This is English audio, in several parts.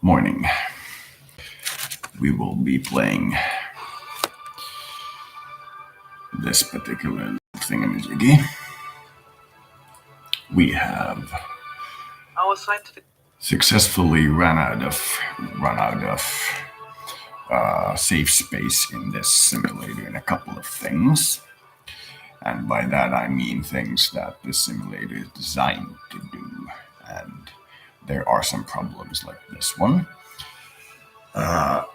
Morning. We will be playing this particular thingamajiggy. We have Our scientific successfully run out of safe space in this simulator in a couple of things. And by that I mean things that the simulator is designed to do. And there are some problems like this one.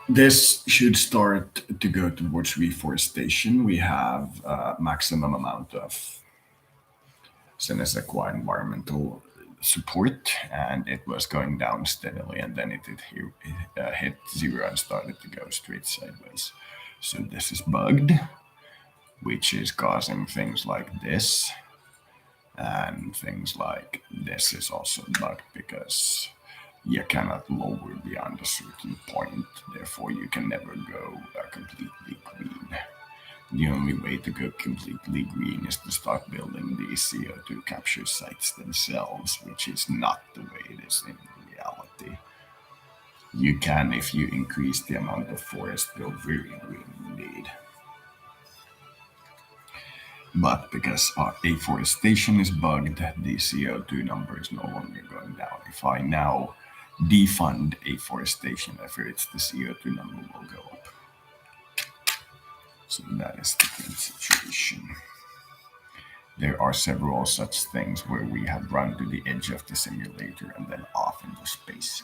This should start to go towards reforestation. We have maximum amount of Senesequa environmental support, and it was going down steadily, and then it hit zero and started to go straight sideways. So this is bugged, which is causing things like this, and things like this is also bugged because you cannot lower beyond a certain point, therefore you can never go completely green. The only way to go completely green is to start building these CO2 capture sites themselves, which is not the way it is in reality. You can, if you increase the amount of forest, go very green indeed. But because afforestation is bugged, the CO2 number is no longer going down. If I now defund afforestation efforts, the CO2 number will go up. So that is the current situation. There are several such things where we have run to the edge of the simulator and then off into space.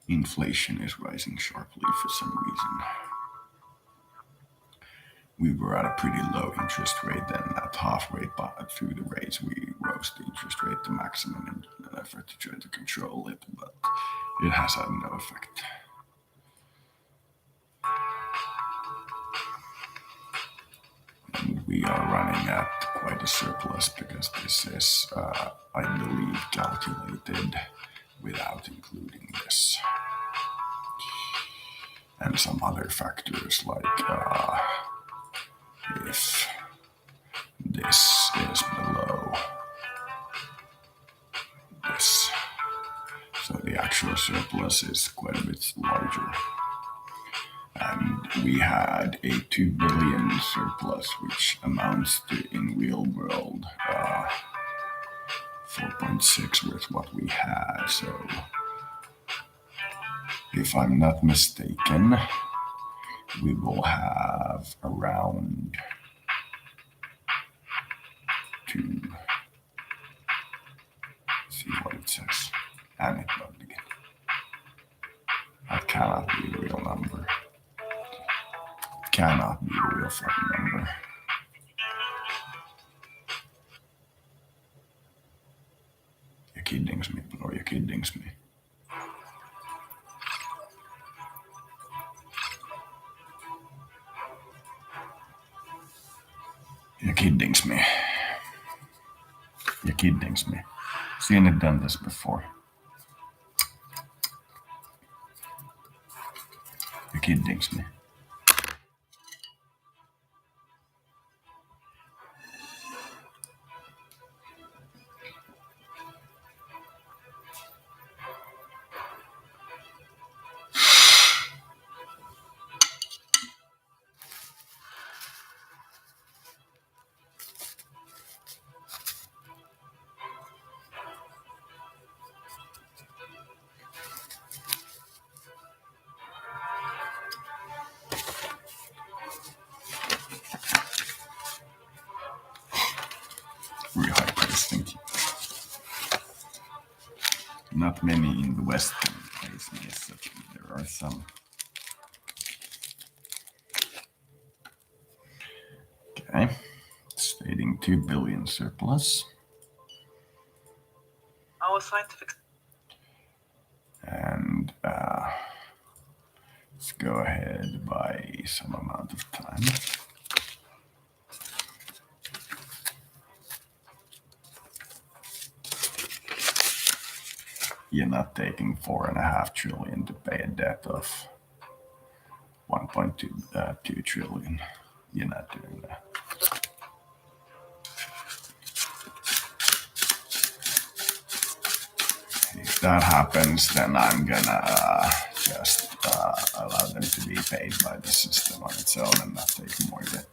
Inflation is rising sharply for some reason. We were at a pretty low interest rate, then at halfway through the raise, we rose the interest rate to maximum in an effort to try to control it, but it has had no effect. And we are running at quite a surplus because this is, I believe, calculated without including this. And some other factors like if this is below this. So the actual surplus is quite a bit larger. And we had a 2 billion surplus, which amounts to, in real world, 4.6 with what we had. So if I'm not mistaken, we will have around see what it says. And it bugged again. That cannot be a real number. It cannot be a real fucking number. You're kidding me, or you're kidding me. You're kidding me. You're kidding me. Seen it done this before. You're kidding me. Very high price, thank you. Not many in the West can place me as such, but there are some. Okay, stating 2 billion surplus. our scientific And let's go ahead by some amount of time. you're not taking 4.5 trillion to pay a debt of 1.2 trillion. You're not doing that. If that happens, then I'm gonna just allow them to be paid by the system on its own and not take more debt.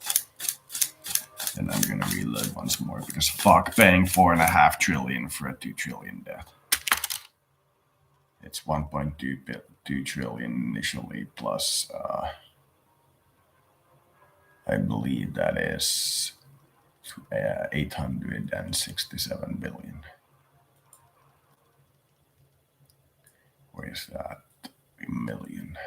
Then I'm gonna reload once more because fuck paying 4.5 trillion for a 2 trillion debt. It's 1.2 trillion initially plus I believe that is 867 billion. Where is that? Million.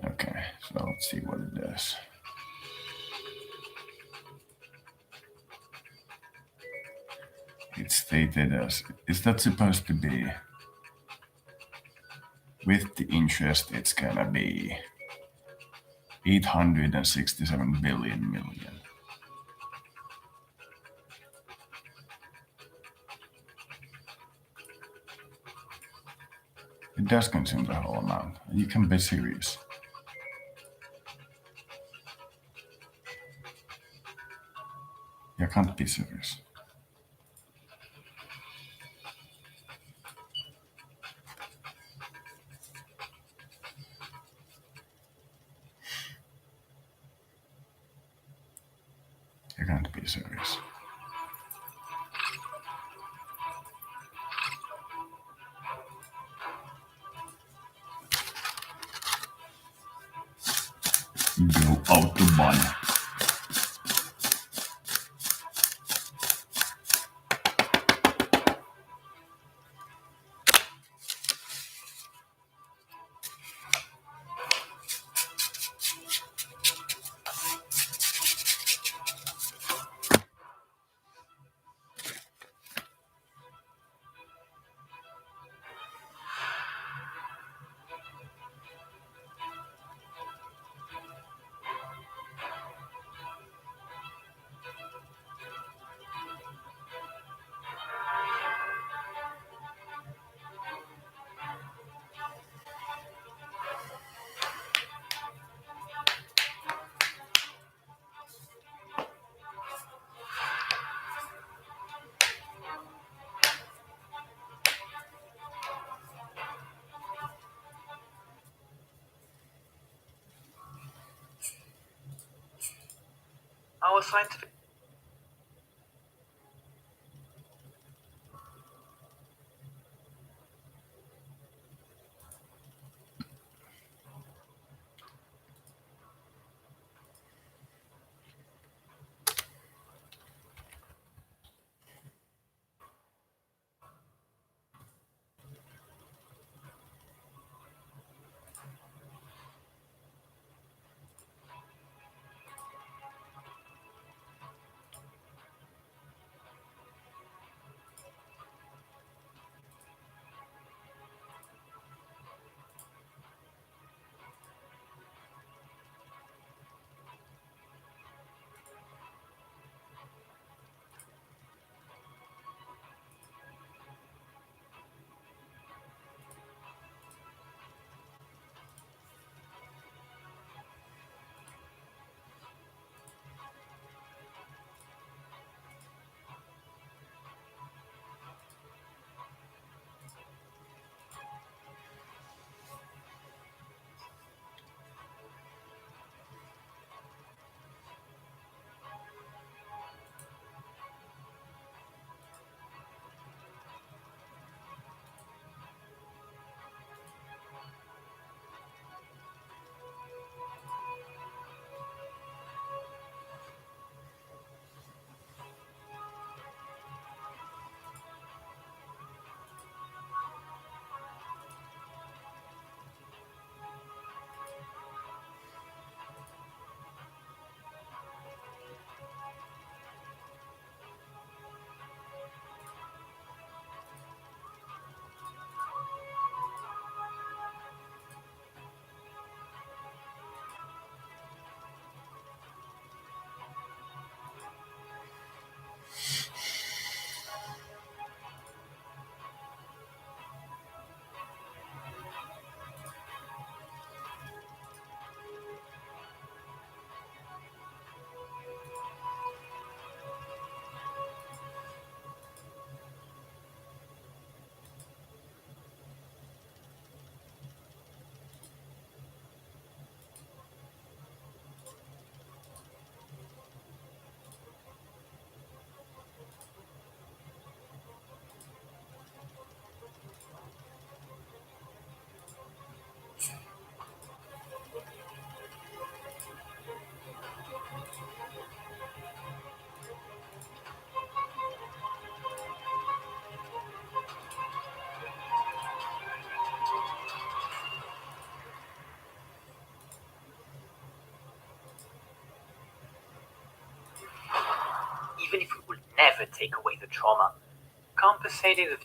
Okay, so let's see what it does. It's stated as, is that supposed to be, with the interest, it's gonna be 867 billion million. It does consume the whole amount. You can be serious. You can't be serious. You can't be serious. Go out to buy. Our scientific take away the trauma, compensating the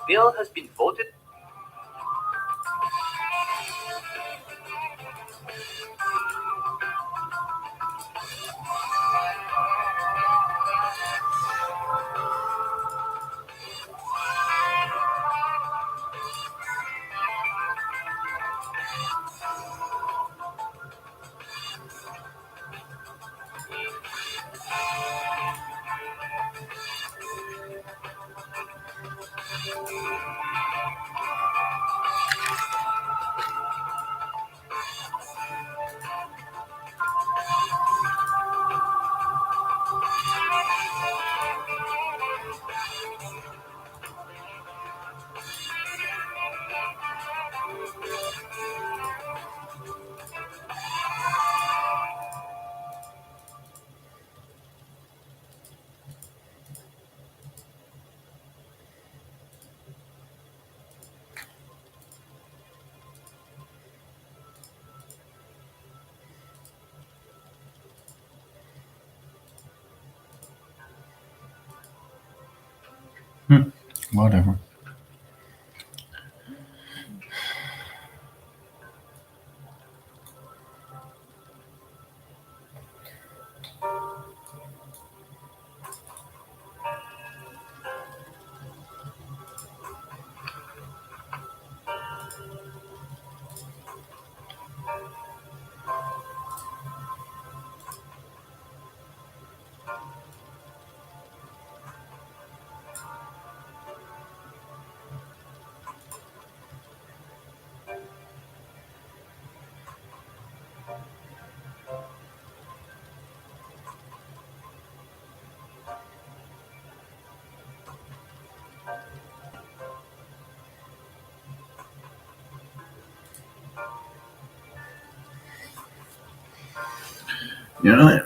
bill has been voted. Whatever. Yeah.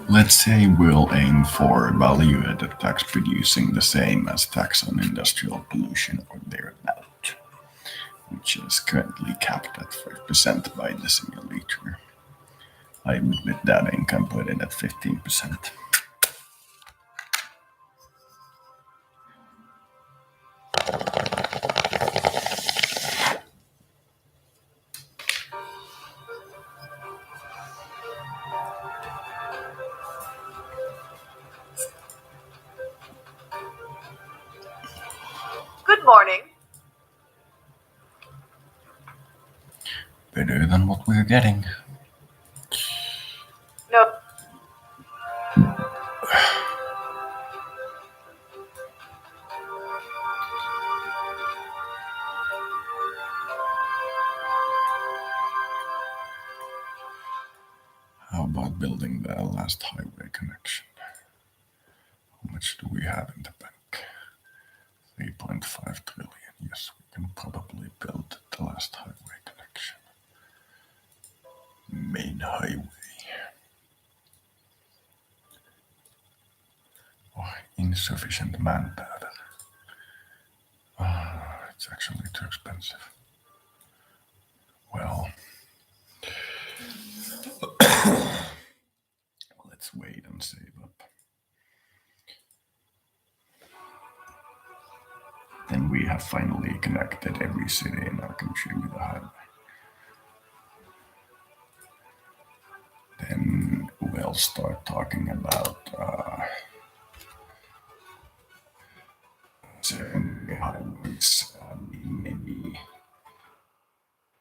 Let's say we'll aim for value-added tax producing the same as tax on industrial pollution or thereabout, which is currently capped at 5% by the simulator. I would with that income put it at 15%. Good morning. Better than what we're getting. No, How about building the last highway connection? How much do we have in the bank? 3.5 trillion. Yes, we can probably build the last highway connection. Main highway. Oh, insufficient manpower. It's actually too expensive. Well, let's wait and save up. Then we have finally connected every city in our country with a highway. Then we'll start talking about secondary highways, maybe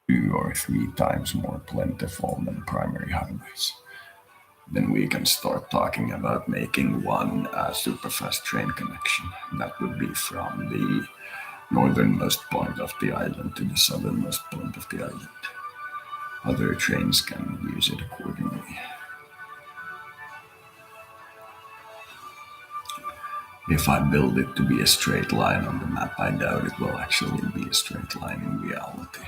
2 or 3 times more plentiful than primary highways. Then we can start talking about making one super fast train connection. That would be from the northernmost point of the island to the southernmost point of the island. Other trains can use it accordingly. If I build it to be a straight line on the map, I doubt it will actually be a straight line in reality.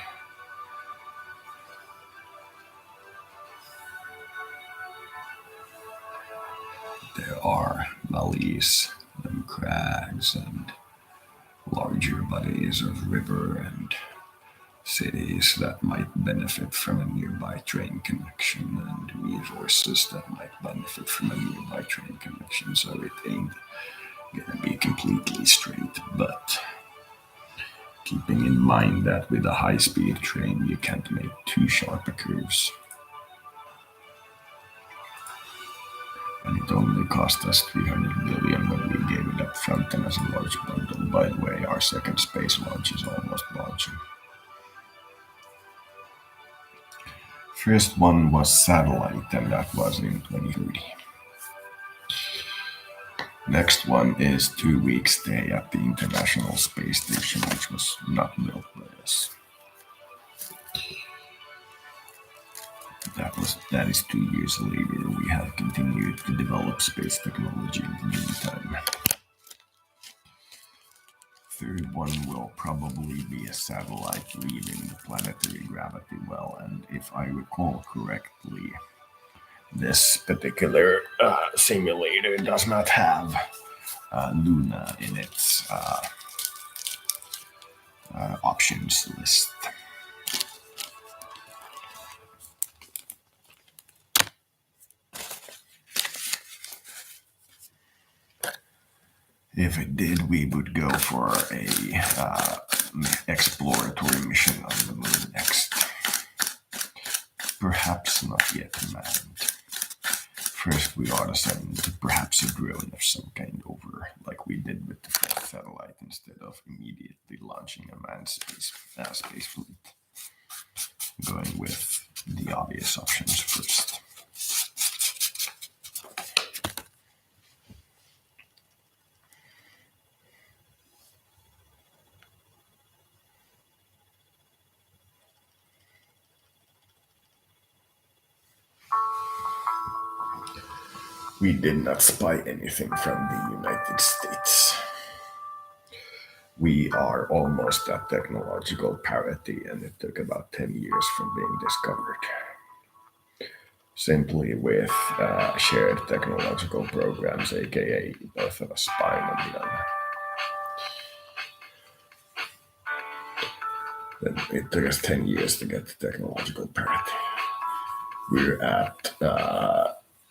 There are valleys and crags and larger bodies of river and cities that might benefit from a nearby train connection and resources that might benefit from a nearby train connection. So it ain't gonna be completely straight, but keeping in mind that with a high speed train you can't make too sharp curves. And it only cost us 300 billion when we gave it up front and as a large bundle. By the way, our second space launch is almost launching. First one was satellite, and that was in 2030. Next one is 2 week stay at the International Space Station, which was not built by us. That is 2 years later. We have continued to develop space technology in the meantime. Third one will probably be a satellite leaving the planetary gravity well, and if I recall correctly, This particular simulator does not have Luna in its options list. If it did, we would go for a exploratory mission on the moon next. Perhaps not yet manned. First, we ought to send perhaps a drone of some kind over, like we did with the first satellite, instead of immediately launching a manned space fleet. Going with the obvious options first. We did not spy anything from the United States. We are almost at technological parity, and it took about 10 years from being discovered. Simply with shared technological programs, aka both of us spying on the other. Then it took us 10 years to get to technological parity. We're at,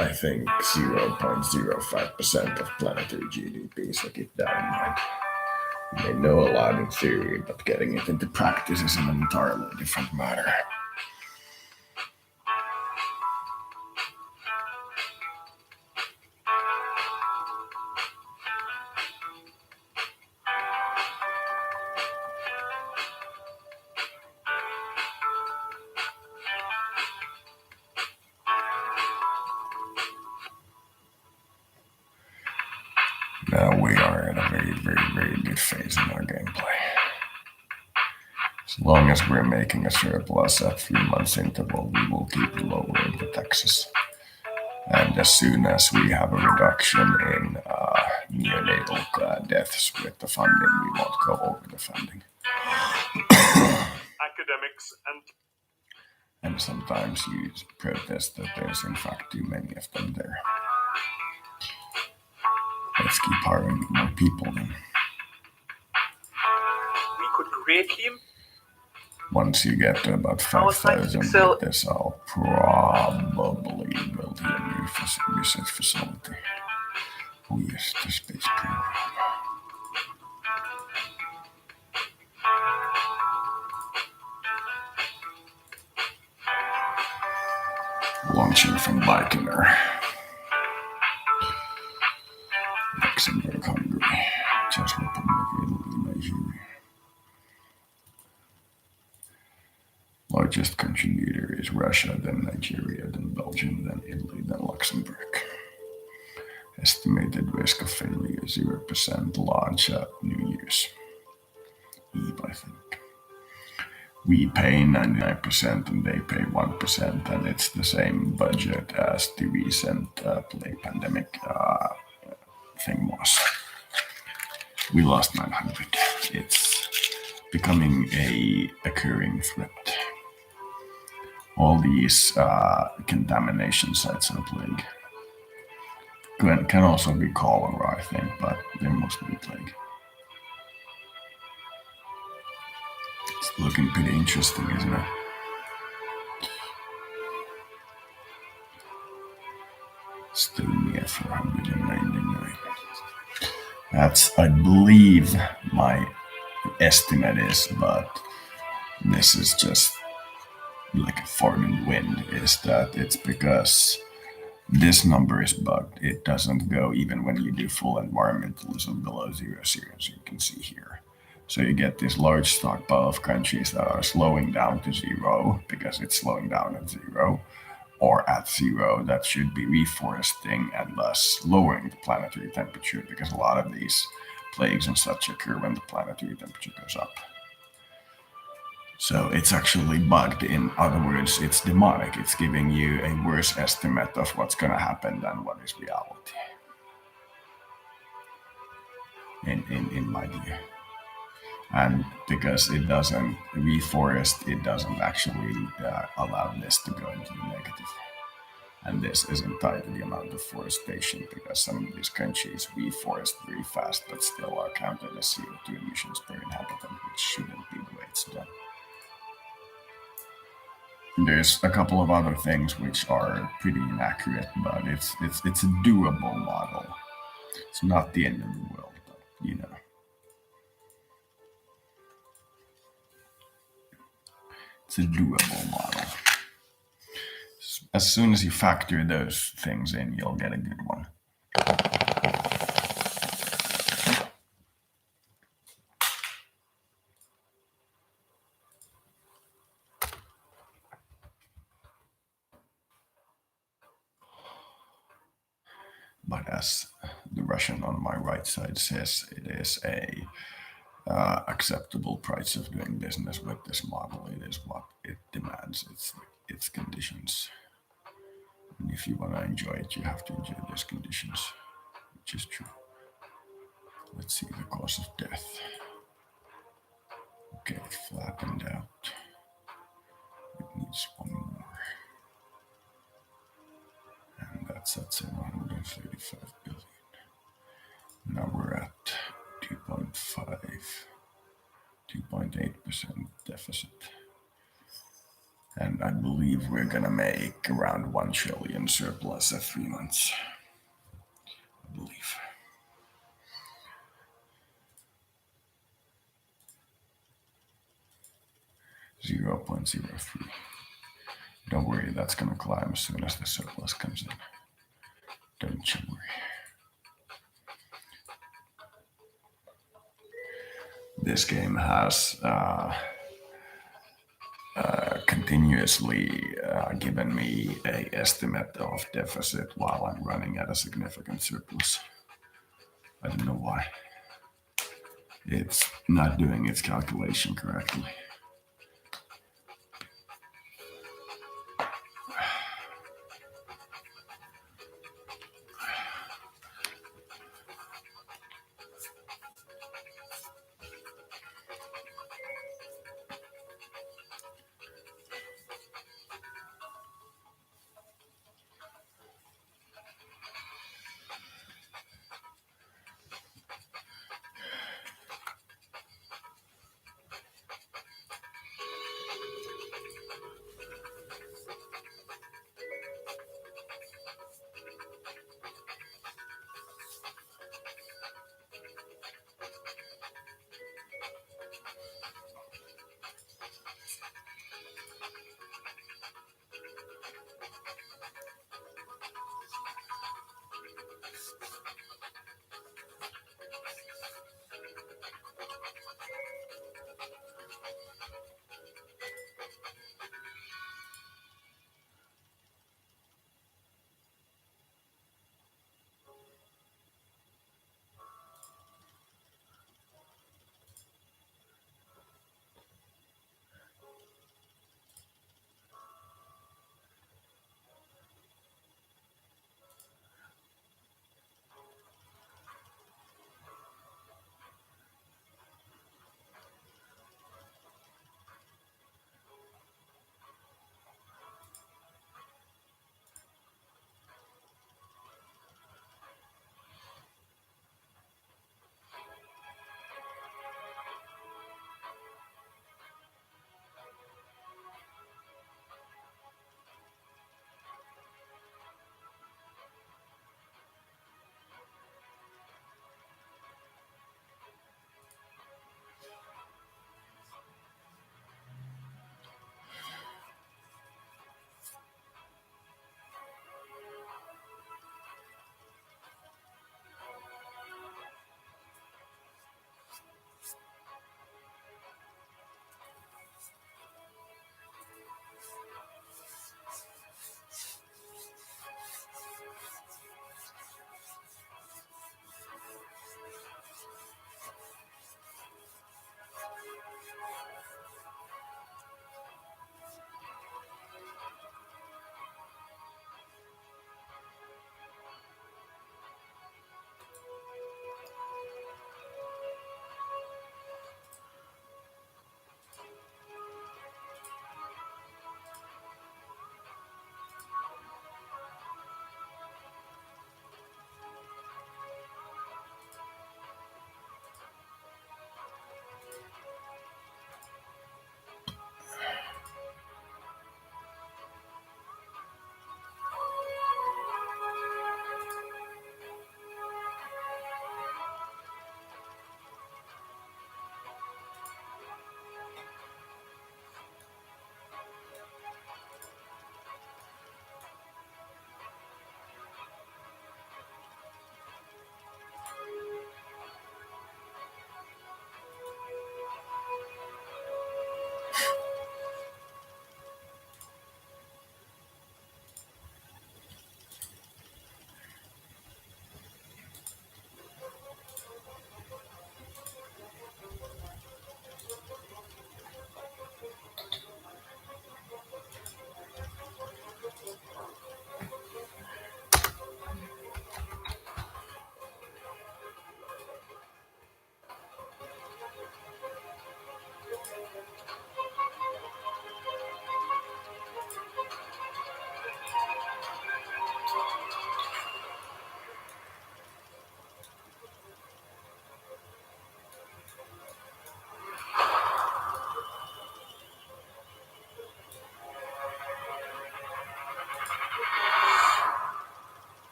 I think, 0.05% of planetary GDP, so keep that in mind. You may know a lot in theory, but getting it into practice is an entirely different matter. Now we are at a very, very, very good phase in our gameplay. As long as we're making a surplus at 3 months interval, we will keep lowering the taxes. And as soon as we have a reduction in neonatal deaths with the funding, we won't go over the funding. Academics and sometimes you protest that there's in fact too many of them there. Let's keep hiring more people then. We could create him. Once you get to about 5,000 with this, I'll probably build you a new research facility. Oh yes, the space program. Launching from Baikonur. Luxembourg, Hungary, Czech Republic, Italy, Nigeria. Largest contributor is Russia, then Nigeria, then Belgium, then Italy, then Luxembourg. Estimated risk of failure 0%. Launch at New Year's Eve, I think. We pay 99% and they pay 1%, and it's the same budget as the recent plague pandemic thing was. We lost 900. It's becoming a occurring threat. All these contamination sites of plague can also be cholera, I think, but they're mostly plague. It's looking pretty interesting, isn't it? Estonia 499. That's, I believe, my estimate is, but this is just like a fart in the wind, is that it's because this number is bugged. It doesn't go even when you do full environmentalism below 0, as you can see here. So you get this large stockpile of countries that are slowing down to 0 because it's slowing down at 0, or at 0 that should be reforesting and thus lowering the planetary temperature, because a lot of these plagues and such occur when the planetary temperature goes up. So it's actually bugged. In other words, it's demonic. It's giving you a worse estimate of what's going to happen than what is reality. In my view. And because it doesn't reforest, it doesn't actually allow this to go into the negative. And this isn't tied to the amount of forestation because some of these countries reforest very fast but still are counted as CO2 emissions per inhabitant, which shouldn't be the way it's done. There's a couple of other things which are pretty inaccurate, but it's a doable model. It's not the end of the world, but it's a doable model. As soon as you factor those things in, you'll get a good one. But as the Russian on my right side says, it is a acceptable price of doing business with this model. It is what it demands. Its conditions. And if you want to enjoy it, you have to enjoy those conditions, which is true. Let's see the cause of death. Okay, it flattened out. It needs one more. And that's at 735 billion. Now we're at 2.8% deficit. And I believe we're gonna make around 1 trillion surplus at 3 months. I believe. $0.03. Don't worry, that's gonna climb as soon as the surplus comes in. Don't you worry. This game has continuously given me an estimate of deficit while I'm running at a significant surplus. I don't know why. It's not doing its calculation correctly.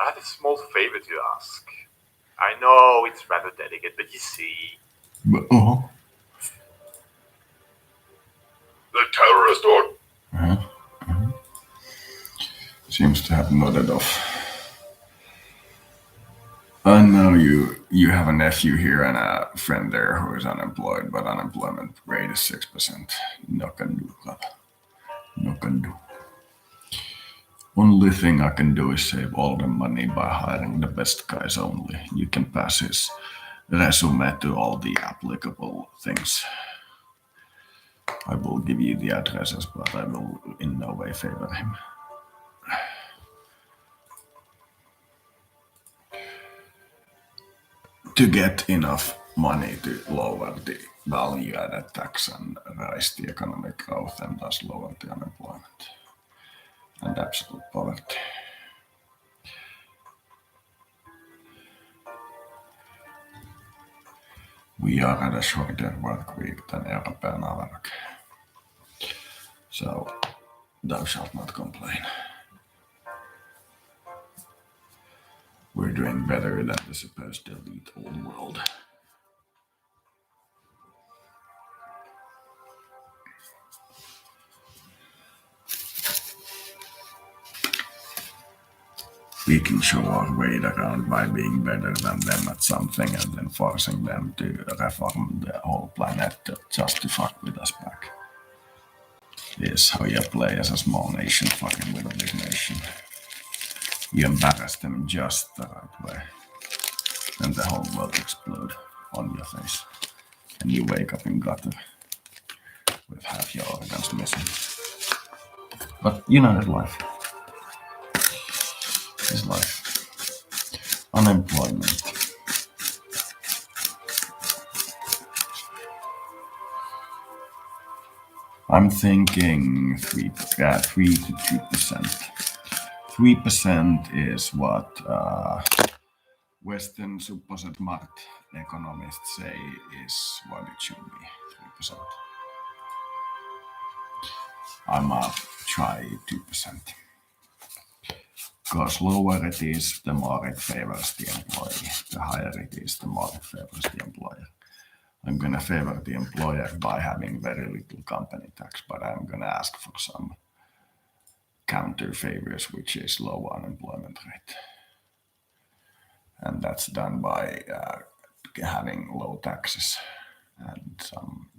I have a small favor to ask. I know it's rather delicate, but you see, But, oh. the terrorist or Seems to have nodded off. I know you have a nephew here and a friend there who is unemployed, but unemployment rate is 6%. No can do, club. No can do. Only thing I can do is save all the money by hiring the best guys only. You can pass his resume to all the applicable things. I will give you the addresses, but I will in no way favor him. To get enough money to lower the value-added tax and raise the economic growth and thus lower the unemployment and absolute poverty. We are at a shorter work week than European average, so thou shalt not complain. We're doing better than the supposed elite old world. We can show our weight around by being better than them at something and then forcing them to reform the whole planet just to fuck with us back. Is how you play as a small nation fucking with a big nation. You embarrass them in just the right way. And the whole world explode on your face. And you wake up in gutter with half your organs missing. But you know it's life. It's life. Unemployment. I'm thinking 3 to 2%. 3% is what Western supposed smart economists say is what it should be. 3%. I'm gonna try 2%. Because lower it is, the more it favors the employee. The higher it is, the more it favors the employer. I'm gonna favor the employer by having very little company tax, but I'm gonna ask for some counter favors, which is low unemployment rate. And that's done by having low taxes and some,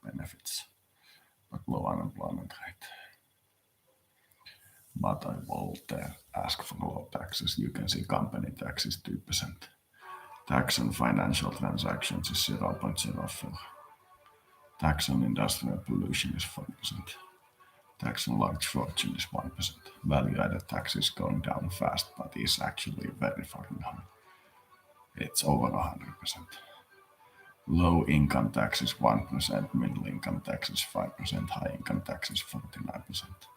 benefits, but low unemployment rate. But I will ask for low taxes. You can see company tax is 2%. Tax on financial transactions is 0.04. Tax on industrial pollution is 4%. Tax on large fortune is 1%. Value-added tax is going down fast, but is actually very fucking high. It's over 100%. Low income tax is 1%, middle income tax is 5%, high income tax is 49%.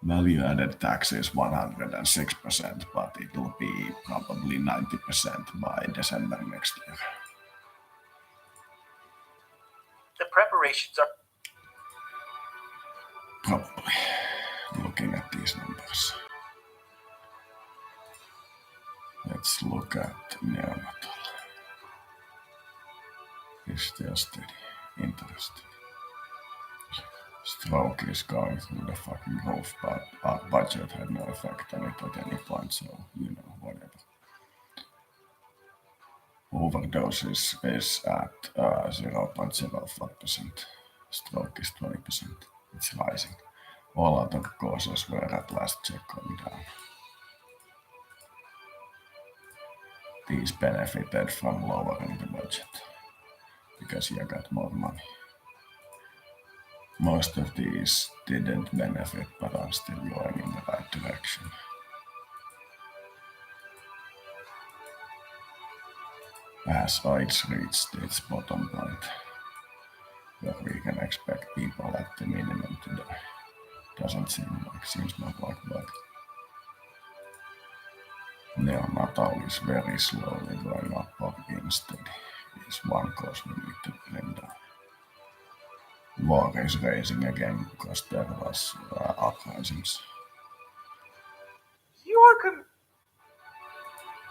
Value-added tax is 106%, but it'll be probably 90% by December next year. The preparations are Probably, looking at these numbers. Let's look at neonatal. Is still steady, interesting. Stroke is going through the fucking roof, but our budget had no effect on it at any point, so, whatever. Overdoses is at 0.04%. Stroke is 20%. It's rising. All other causes were at last check going down. These benefited from lowering the budget because you got more money. Most of these didn't benefit, but are still going in the right direction. As AIDS reached its bottom point, where we can expect people at the minimum to die. Seems not like that. Neonatal is very slowly going up or being steady. Is one cause we need to bring down. War is raising again because there was uprisings.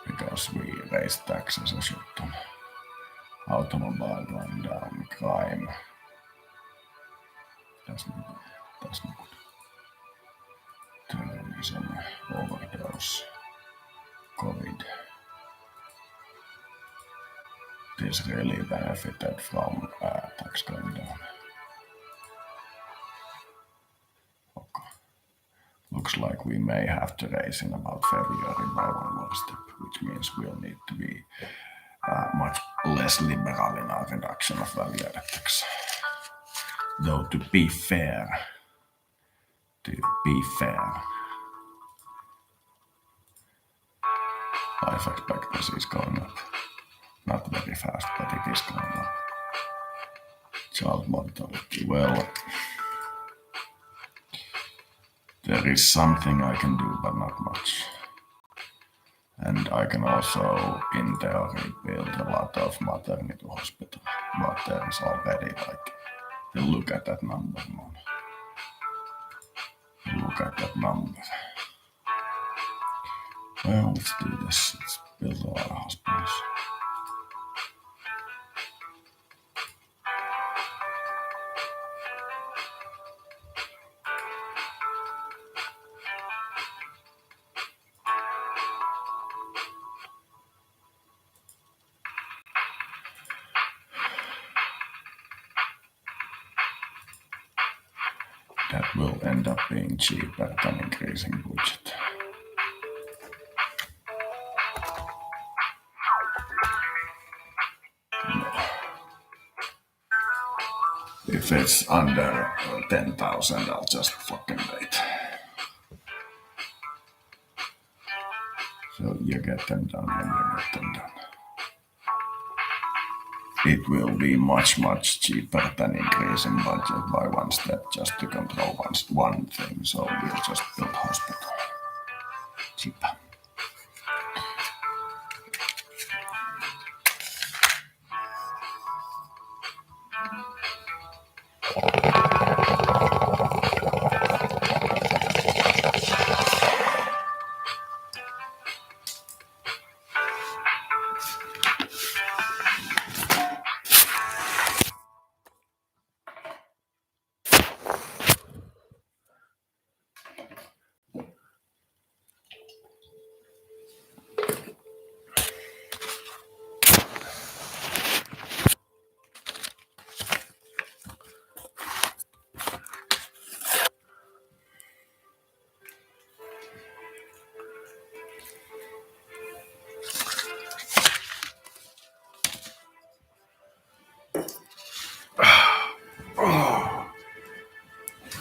Because we raised taxes a shit ton. Automobile going down, crime. That's not good. Terrorism, overdose, COVID. This really benefited from tax going down. Okay. Looks like we may have to raise in about February by one more step, which means we'll need to be much less liberal in our reduction of value-added tax. Though to be fair, life expectancy is going up. Not very fast, but it is going up. Child mortality, well, there is something I can do, but not much. And I can also, in theory, build a lot of maternity hospital, but there's already look at that number, man. Look at that number. Well, let's do this. Let's build a lot of hospitals. That will end up being cheaper than increasing budget. If it's under 10,000, I'll just fucking wait. So you get them done when you get them done. it will be much cheaper than increasing budget by one step just to control one thing. So we'll just build hospital cheaper.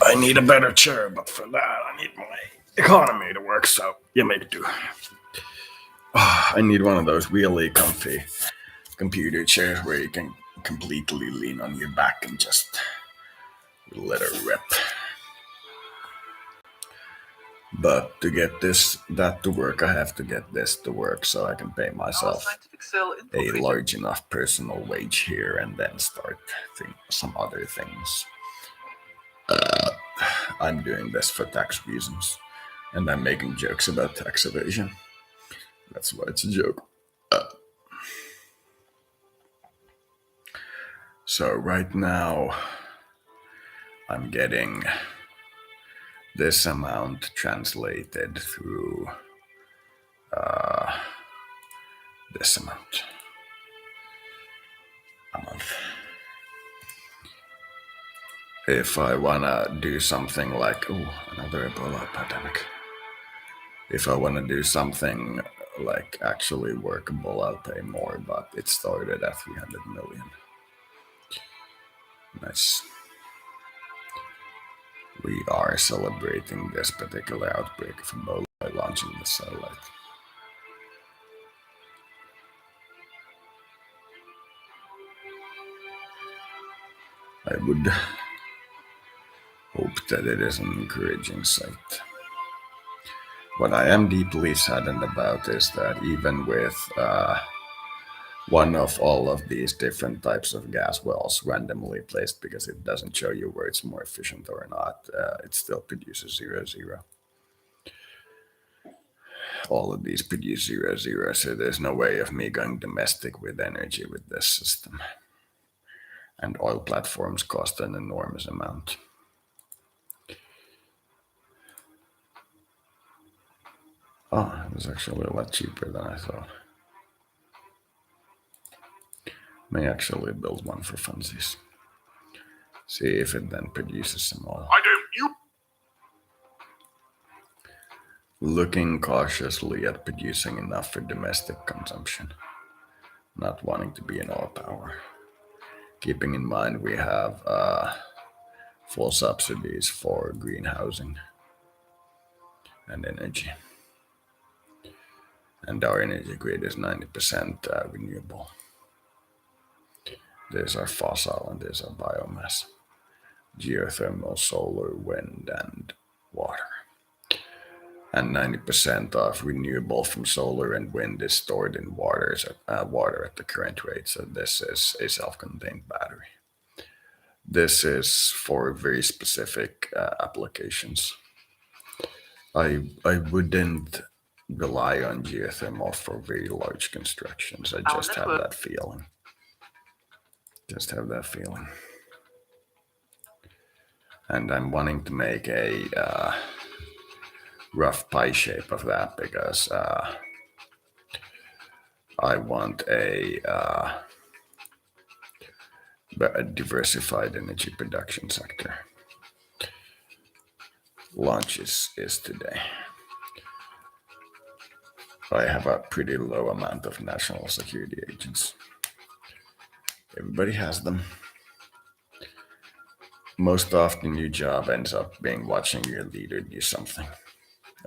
I need a better chair, but for that I need my economy to work, so you make do. I need one of those really comfy computer chairs where you can completely lean on your back and just let it rip. But to get that to work, I have to get this to work so I can pay myself a large enough personal wage here and then start some other things. I'm doing this for tax reasons, and I'm making jokes about tax evasion. That's why it's a joke. So right now, I'm getting this amount translated through this amount a month. If I wanna do something like, another Ebola pandemic. If I wanna do something like actually workable, I'll pay more, but it started at 300 million. Nice. We are celebrating this particular outbreak of Ebola by launching the satellite. I would hope that it is an encouraging sight. What I am deeply saddened about is that even with one of all of these different types of gas wells randomly placed because it doesn't show you where it's more efficient or not, it still produces 0, 0. All of these produce 0, 0, so there's no way of me going domestic with energy with this system. And oil platforms cost an enormous amount. Oh, it was actually a lot cheaper than I thought. May actually build one for funsies. See if it then produces some oil. I don't. You. Looking cautiously at producing enough for domestic consumption, not wanting to be in oil power. Keeping in mind we have full subsidies for green housing and energy. And our energy grid is 90% renewable. There's our fossil and there's our biomass. Geothermal, solar, wind, and water. And 90% of renewable from solar and wind is stored in water at the current rate. So this is a self-contained battery. This is for very specific applications. I wouldn't rely on geothermal for very large constructions. I just have that feeling. Just have that feeling. And I'm wanting to make a rough pie shape of that because I want a diversified energy production sector. Launch is today. I have a pretty low amount of national security agents. Everybody has them. Most often your job ends up being watching your leader do something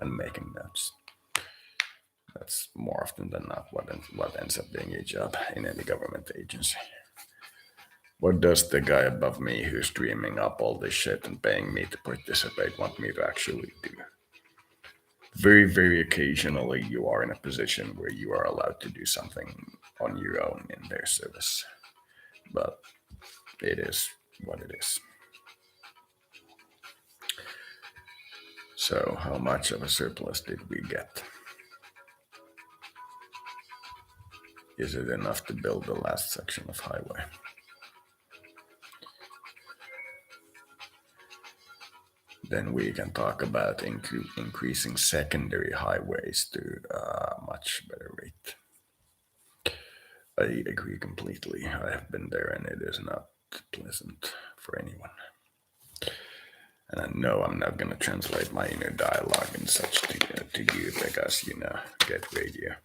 and making notes. That's more often than not what ends up being your job in any government agency. What does the guy above me who's dreaming up all this shit and paying me to participate want me to actually do? Very, very occasionally, you are in a position where you are allowed to do something on your own in their service. But it is what it is. So, how much of a surplus did we get? Is it enough to build the last section of highway? Then we can talk about increasing secondary highways to a much better rate. I agree completely. I have been there and it is not pleasant for anyone. And I know I'm not going to translate my inner dialogue and such to you because, get radio.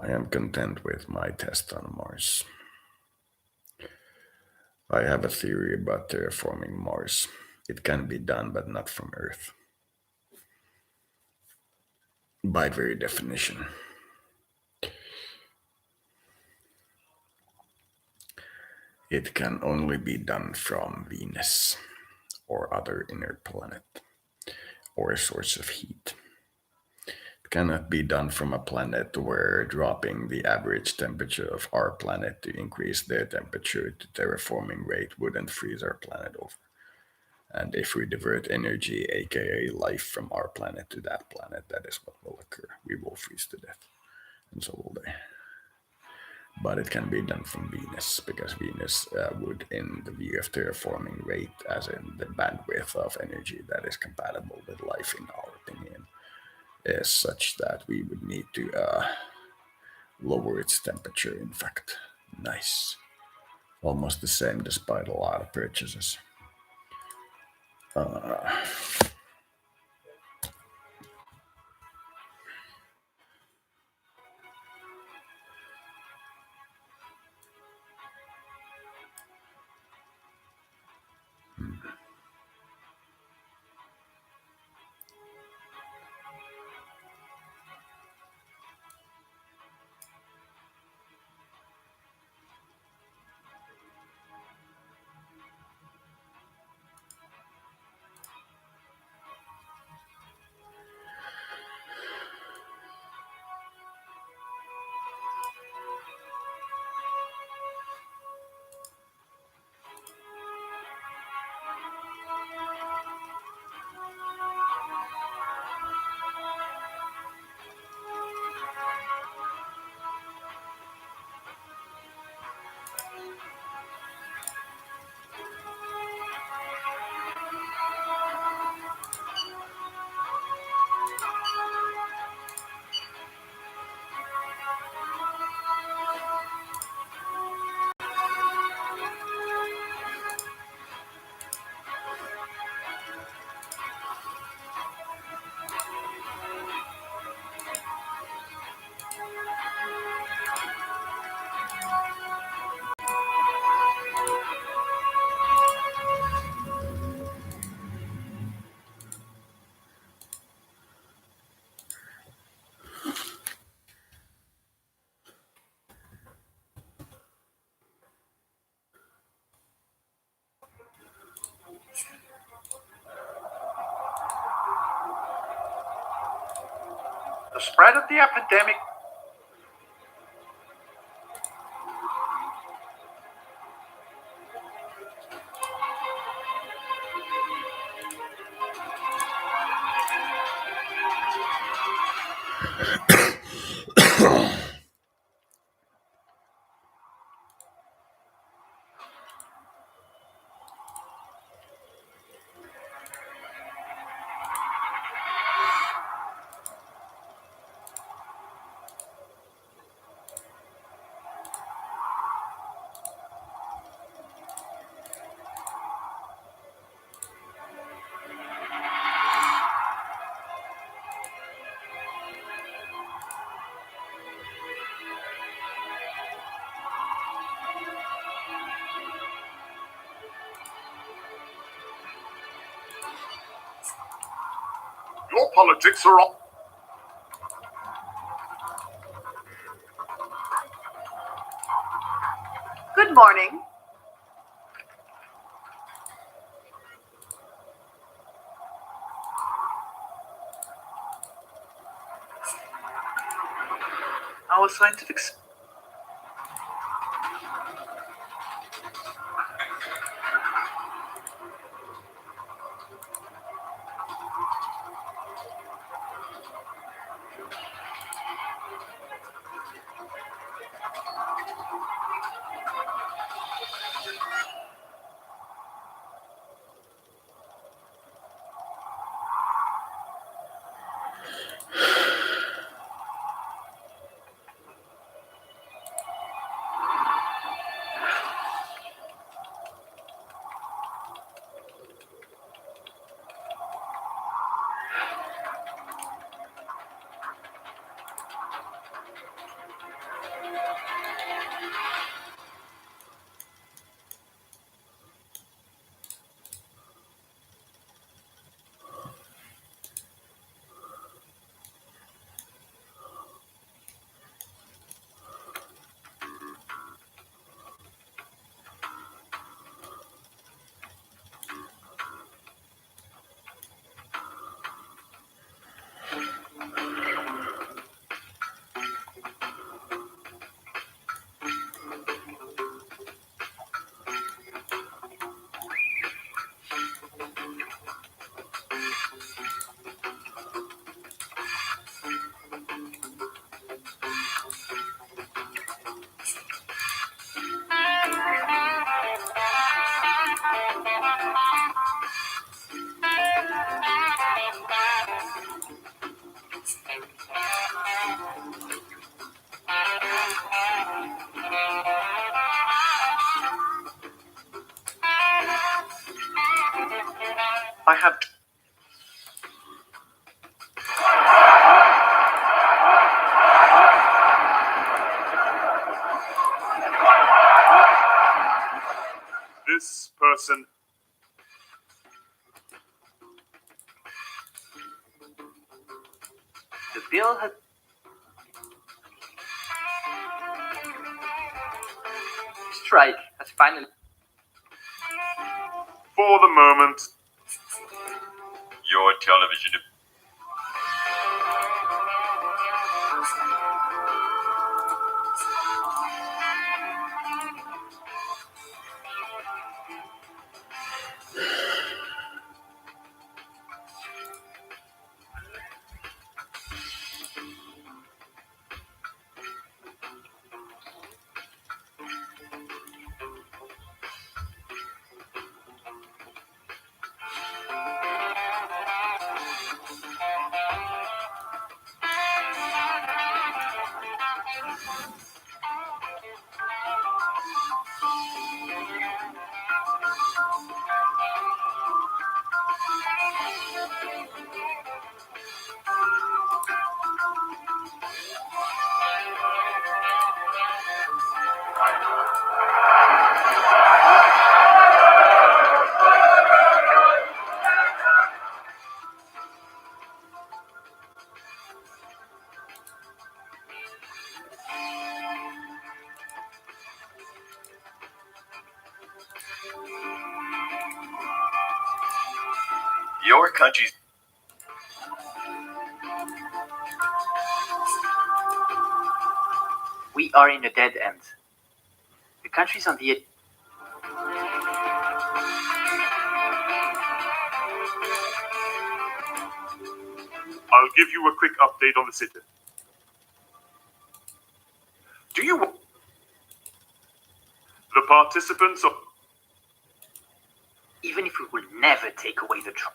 I am content with my test on Mars. I have a theory about terraforming Mars. It can be done, but not from Earth. By very definition. It can only be done from Venus or other inner planet or a source of heat. It cannot be done from a planet where dropping the average temperature of our planet to increase their temperature to terraforming rate wouldn't freeze our planet over. And if we divert energy, aka life, from our planet to that planet, that is what will occur. We will freeze to death, and so will they. But it can be done from Venus, because Venus would, in the view of terraforming rate, as in the bandwidth of energy that is compatible with life, in our opinion, is such that we would need to lower its temperature. In fact, nice. Almost the same despite a lot of purchases. The spread of the epidemic. Your politics are all. morning. Our scientific I have This person. the bill has strike has finally. For the moment. Your television. Your country's. We are in a dead end. The country's on the. I'll give you a quick update on the city. Do you want the participants of Even if we will never take away the trial.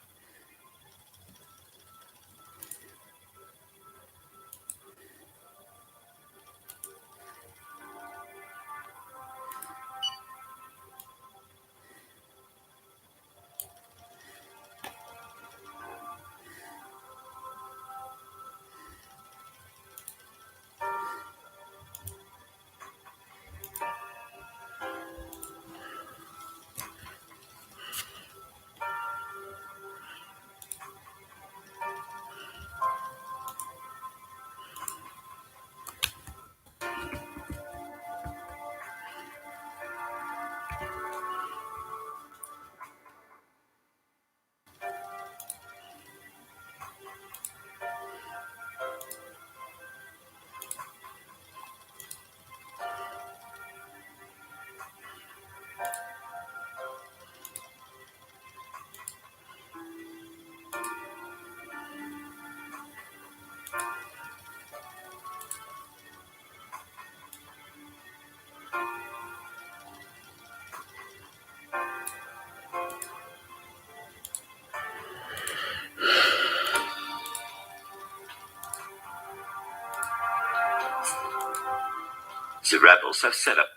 The rebels have set up.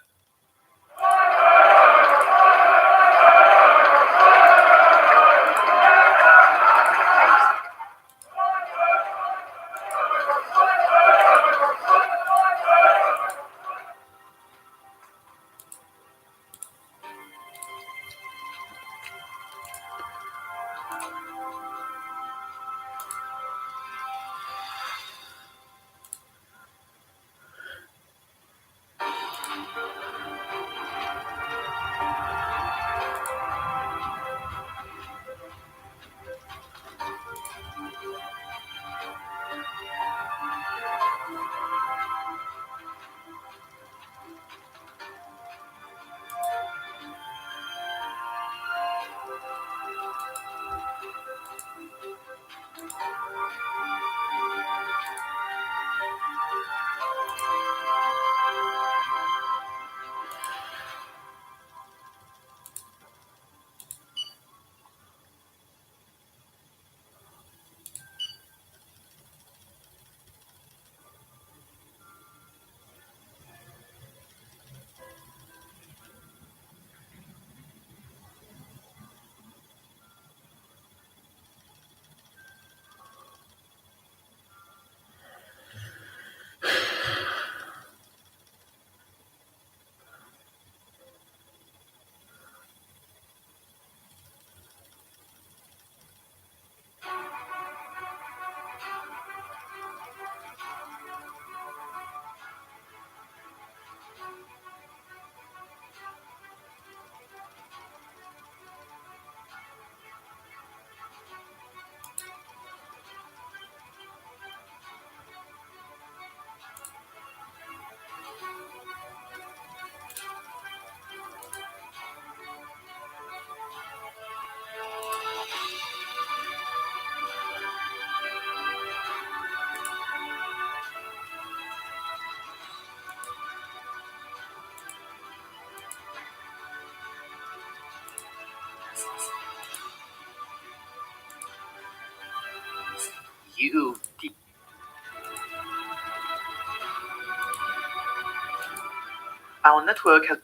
Our network has.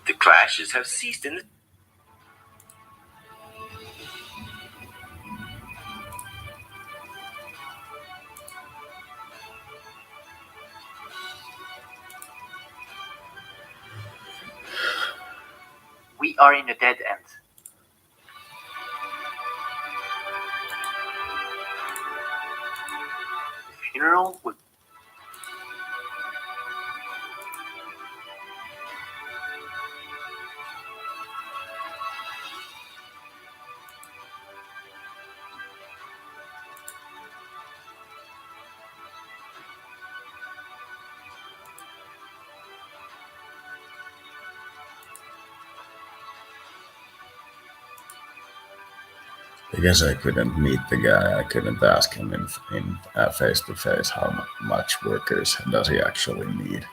The clashes have ceased in the. We are in a dead end. The funeral will. Because I couldn't meet the guy, I couldn't ask him in face to face how much workers does he actually need.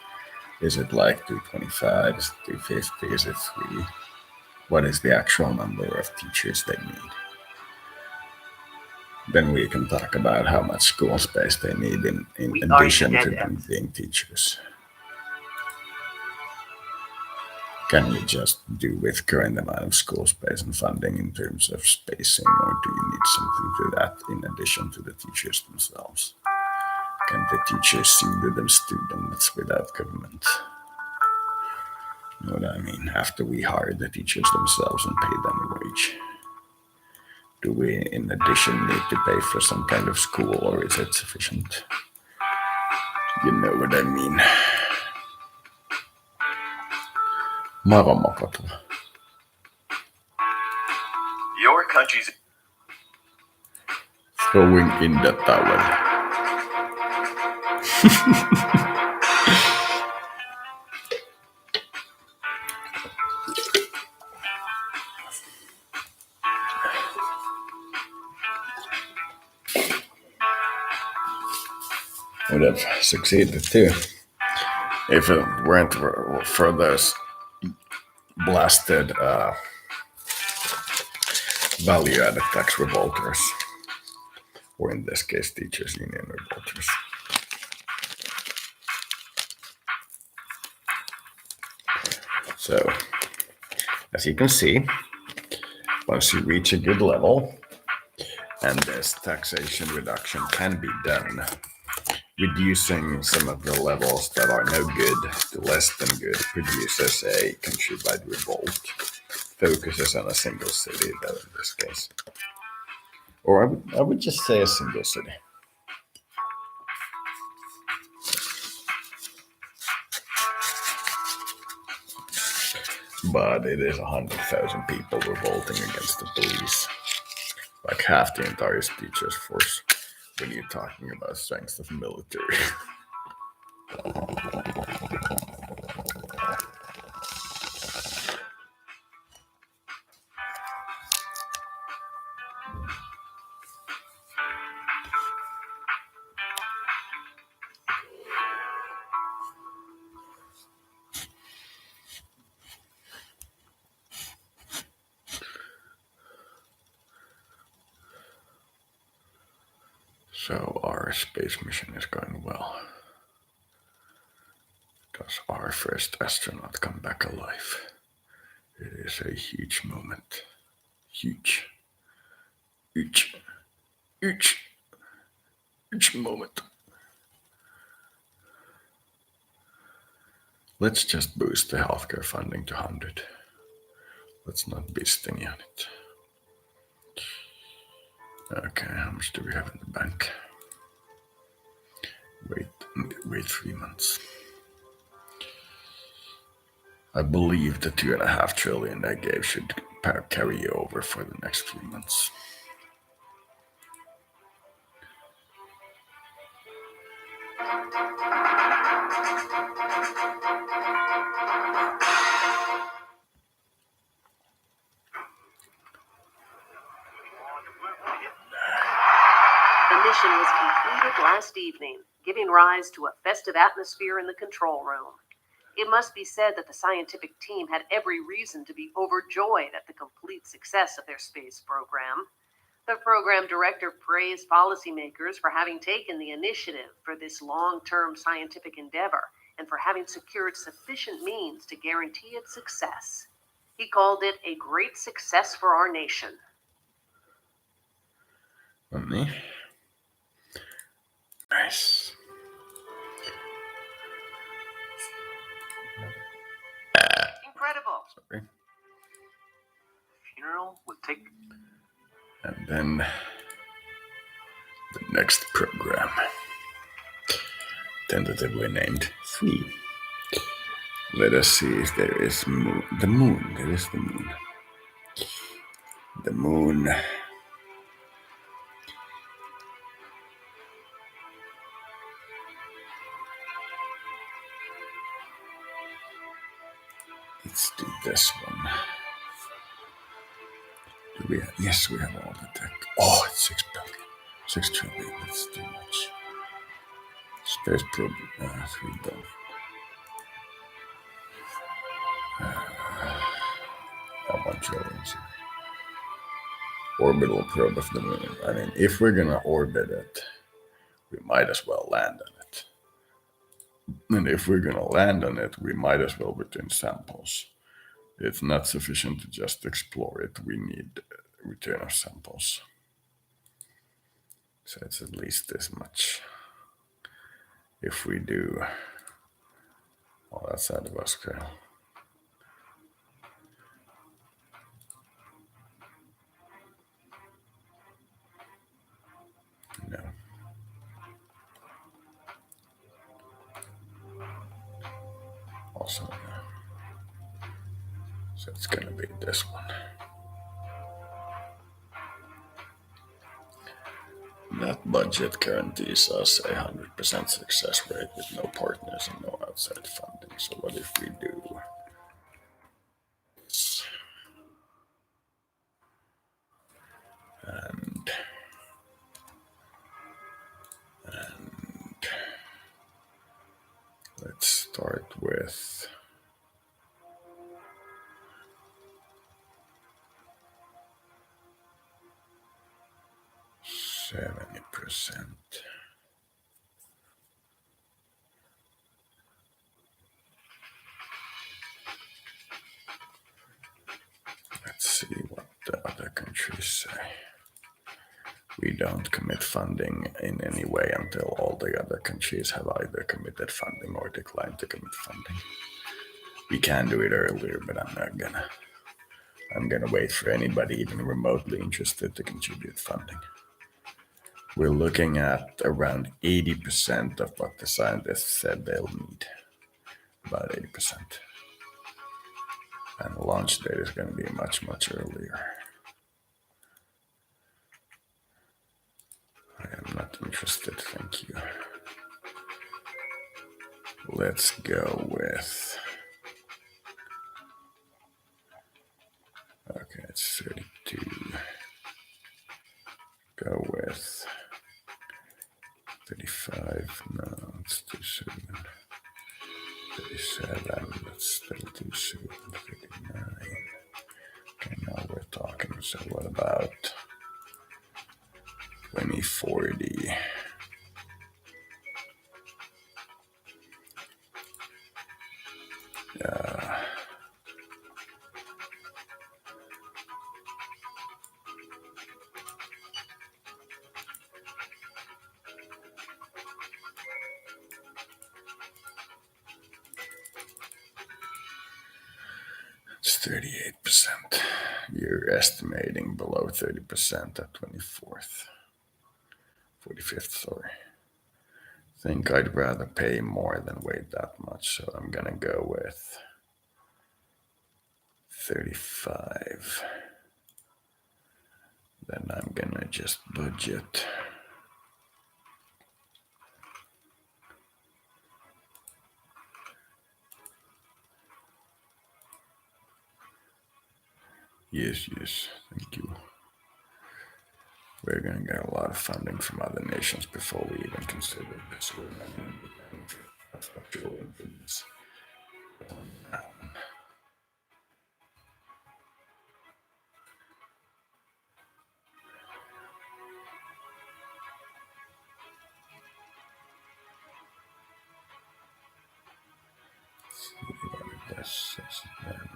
Is it like 225? Is it 250? Is it 3? What is the actual number of teachers they need? Then we can talk about how much school space they need in We are in addition the to dead them end. being teachers. Can you just do with current amount of school space and funding in terms of spacing, or do you need something to that in addition to the teachers themselves? Can the teachers see the students without government? You know what I mean? After we hire the teachers themselves and pay them a wage, do we in addition need to pay for some kind of school, or is it sufficient? You know what I mean. Maromokotla. Your country's. Throwing in the towel. Would have succeeded too if it weren't for those blasted value-added tax revolters, or in this case, teachers' union revolters. So, as you can see, once you reach a good level, and this taxation reduction can be done, reducing some of the levels that are no good to less than good produces a countrywide revolt, focuses on a single city, though, in this case. Or I would just say a single city. But it is 100,000 people revolting against the police. Like half the entire teacher's force when you're talking about strength of military. So our space mission is going well. Does our first astronaut come back alive? It is a huge moment. Huge. Huge. Huge. Huge moment. Let's just boost the healthcare funding to 100. Let's not be stingy on it. Okay, how much do we have in the bank? Wait 3 months. I believe the 2.5 trillion I gave should carry you over for the next 3 months. The mission was completed last evening, giving rise to a festive atmosphere in the control room. It must be said that the scientific team had every reason to be overjoyed at the complete success of their space program. The program director praised policymakers for having taken the initiative for this long-term scientific endeavor and for having secured sufficient means to guarantee its success. He called it a great success for our nation. Me? Nice. Incredible. Sorry. Funeral would take. And then the next program, tentatively named 3. Let us see if there is the moon. There is the moon. The moon. Let's do this one. Yes, we have all the tech. Oh, it's 6 billion. 6 trillion. That's too much. Space probe 3 billion. Not 1 trillion. Sorry. Orbital probe of the moon. I mean, if we're gonna orbit it, we might as well land on it. And if we're gonna land on it, we might as well return samples. It's not sufficient to just explore it. We need return of samples. So it's at least this much. If we do, well, that's out of our scale. No. Also no. So it's gonna be this one. That budget guarantees us a 100% success rate with no partners and no outside funding. So what if we do this? And let's start with 70%. Let's see what the other countries say. We don't commit funding in any way until all the other countries have either committed funding or declined to commit funding. We can do it earlier, but I'm gonna wait for anybody even remotely interested to contribute funding. We're looking at around 80% of what the scientists said they'll need. About 80%. And the launch date is going to be much, much earlier. I am not interested, thank you. Let's go with... Okay, it's 32. Go with 35. No, it's too soon. 37, that's still too soon. 39. Okay, now we're talking. So what about 2040? It's 38%. You're estimating below 30% at 24th. 45th, sorry. Think I'd rather pay more than wait that much, so I'm gonna go with 35. Then I'm gonna just budget. Yes, thank you. We're gonna get a lot of funding from other nations before we even consider this. We're not gonna be fluctuating for this. This is then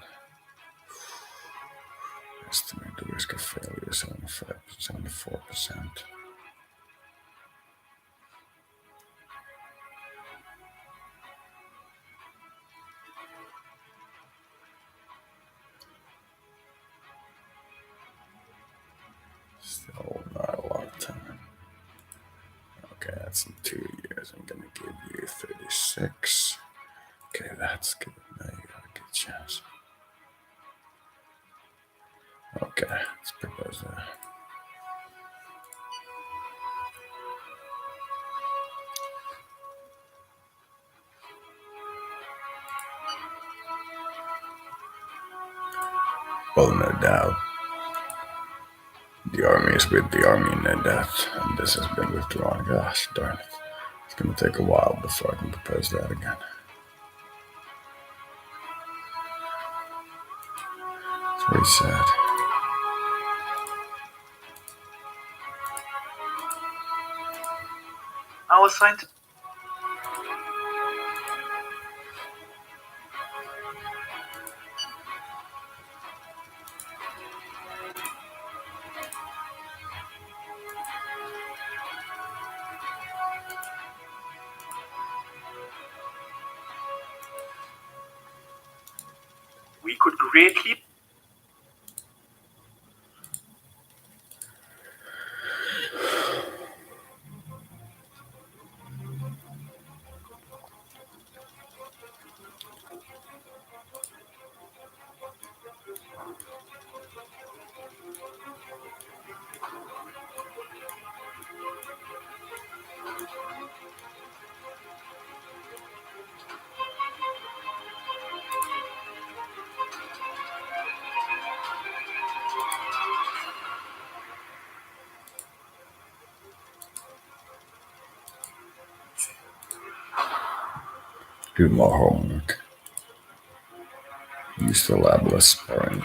estimate the risk of failure 74%. Still not a lot of time. Okay, that's in 2 years. I'm gonna give you 36. Okay, that's good. Now you got a good chance. Okay, let's propose that. Well, no doubt. The army is with the army, no doubt. And this has been withdrawn. Gosh darn it. It's gonna take a while before I can propose that again. It's very sad. Our scientific we could greatly Do more homework. You still have less sparring.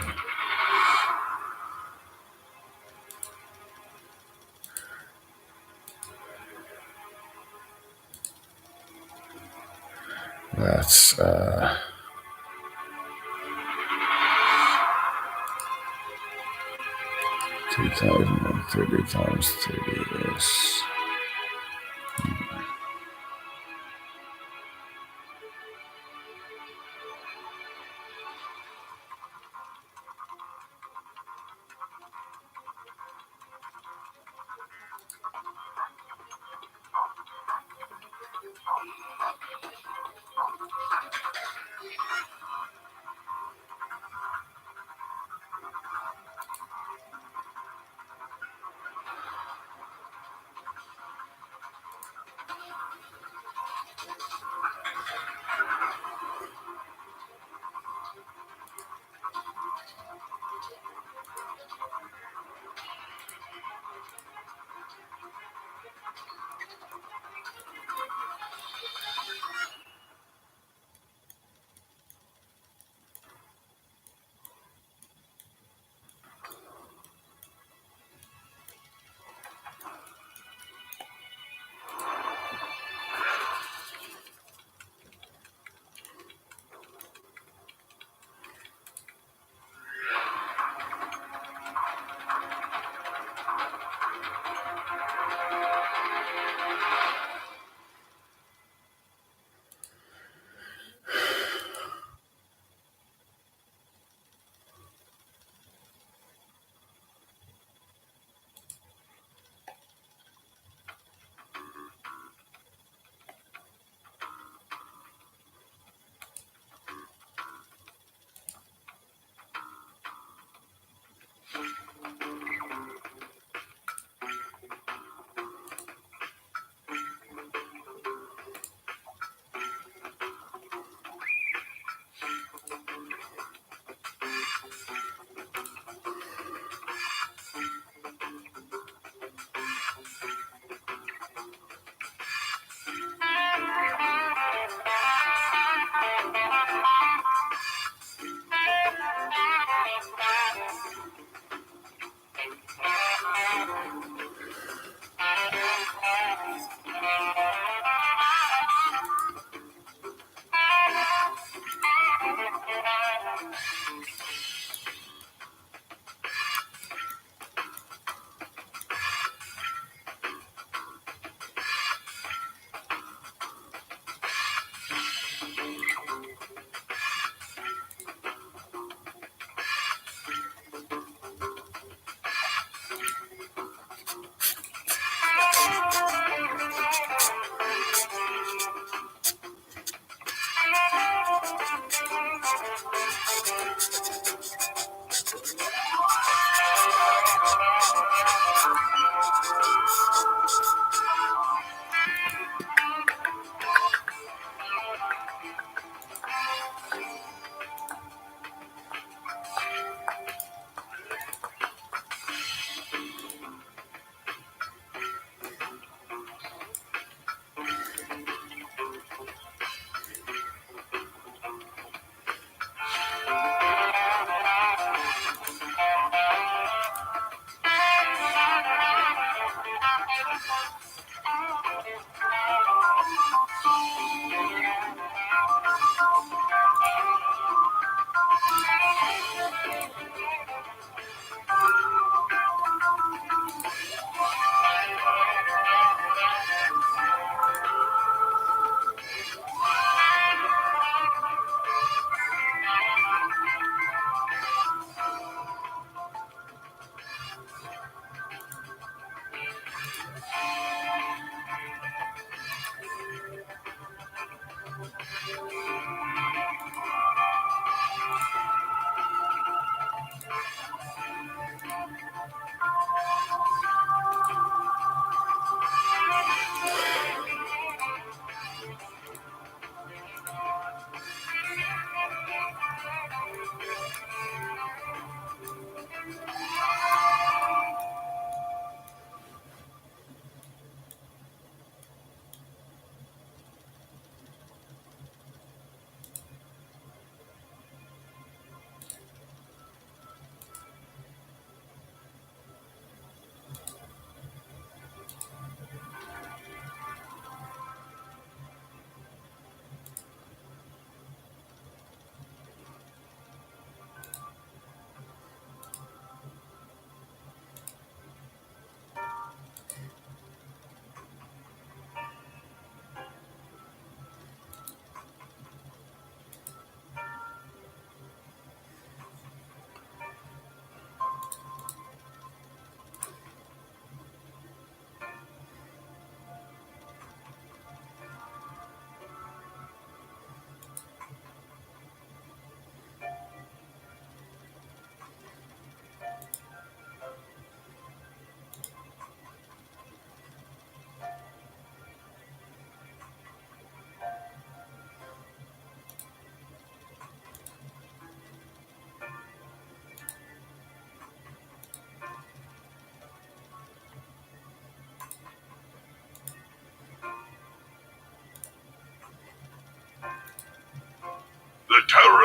That's 2,030 times 30 is.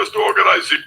terrorist organization.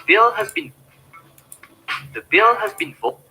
bill has been voted.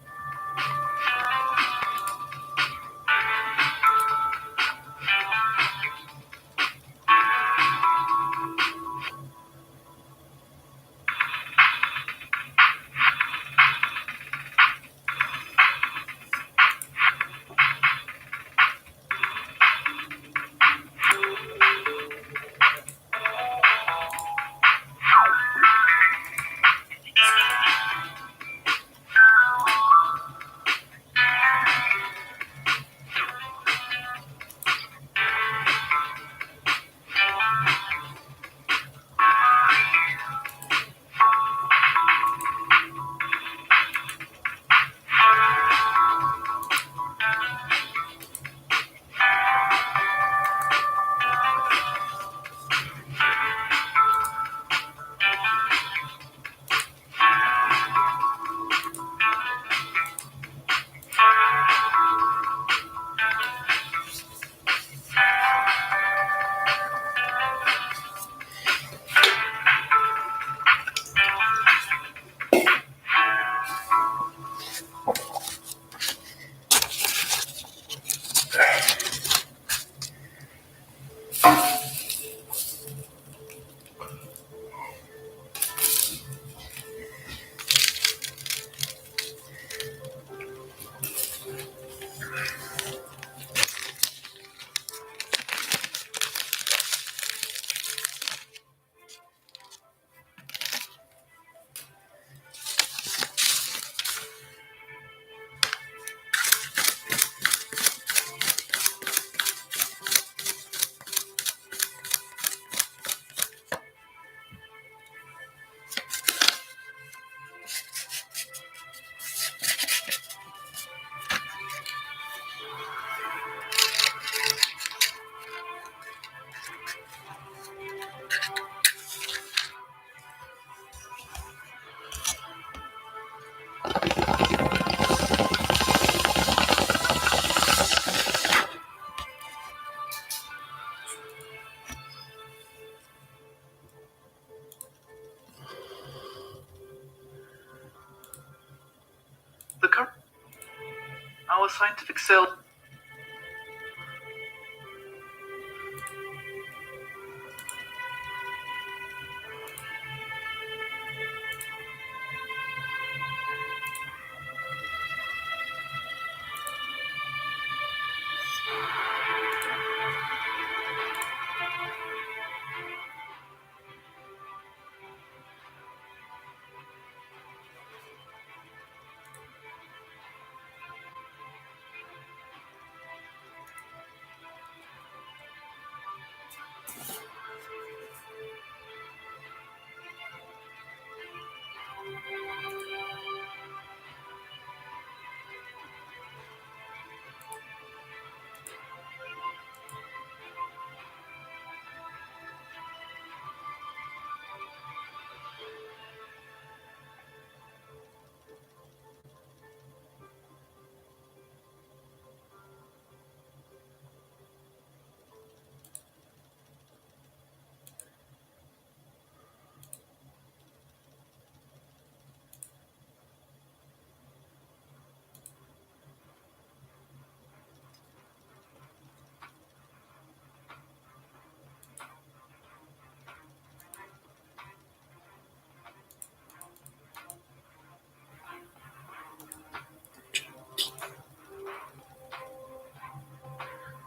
Our scientific cell.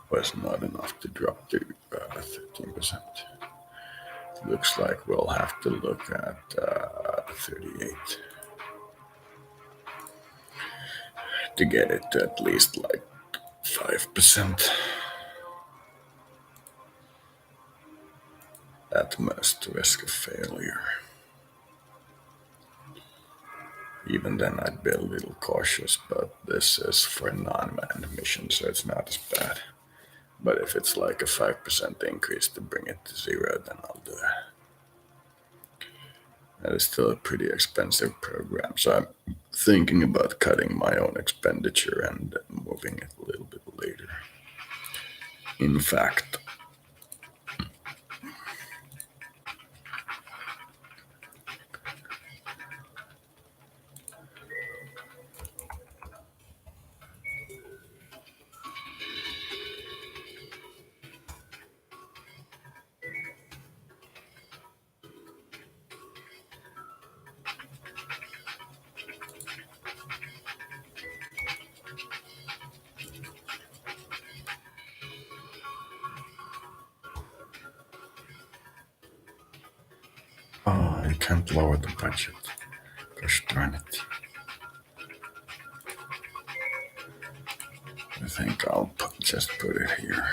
Was not enough to drop to 13%. Looks like we'll have to look at 38 to get it to at least like 5%. At most, risk of failure. Even then, I'd be a little cautious, but this is for a non-manned mission, so it's not as bad. But if it's like a 5% increase to bring it to 0, then I'll do it. That is still a pretty expensive program, so I'm thinking about cutting my own expenditure and moving it a little bit later. In fact, can't lower the budget. Gosh darn it. I think I'll just put it here.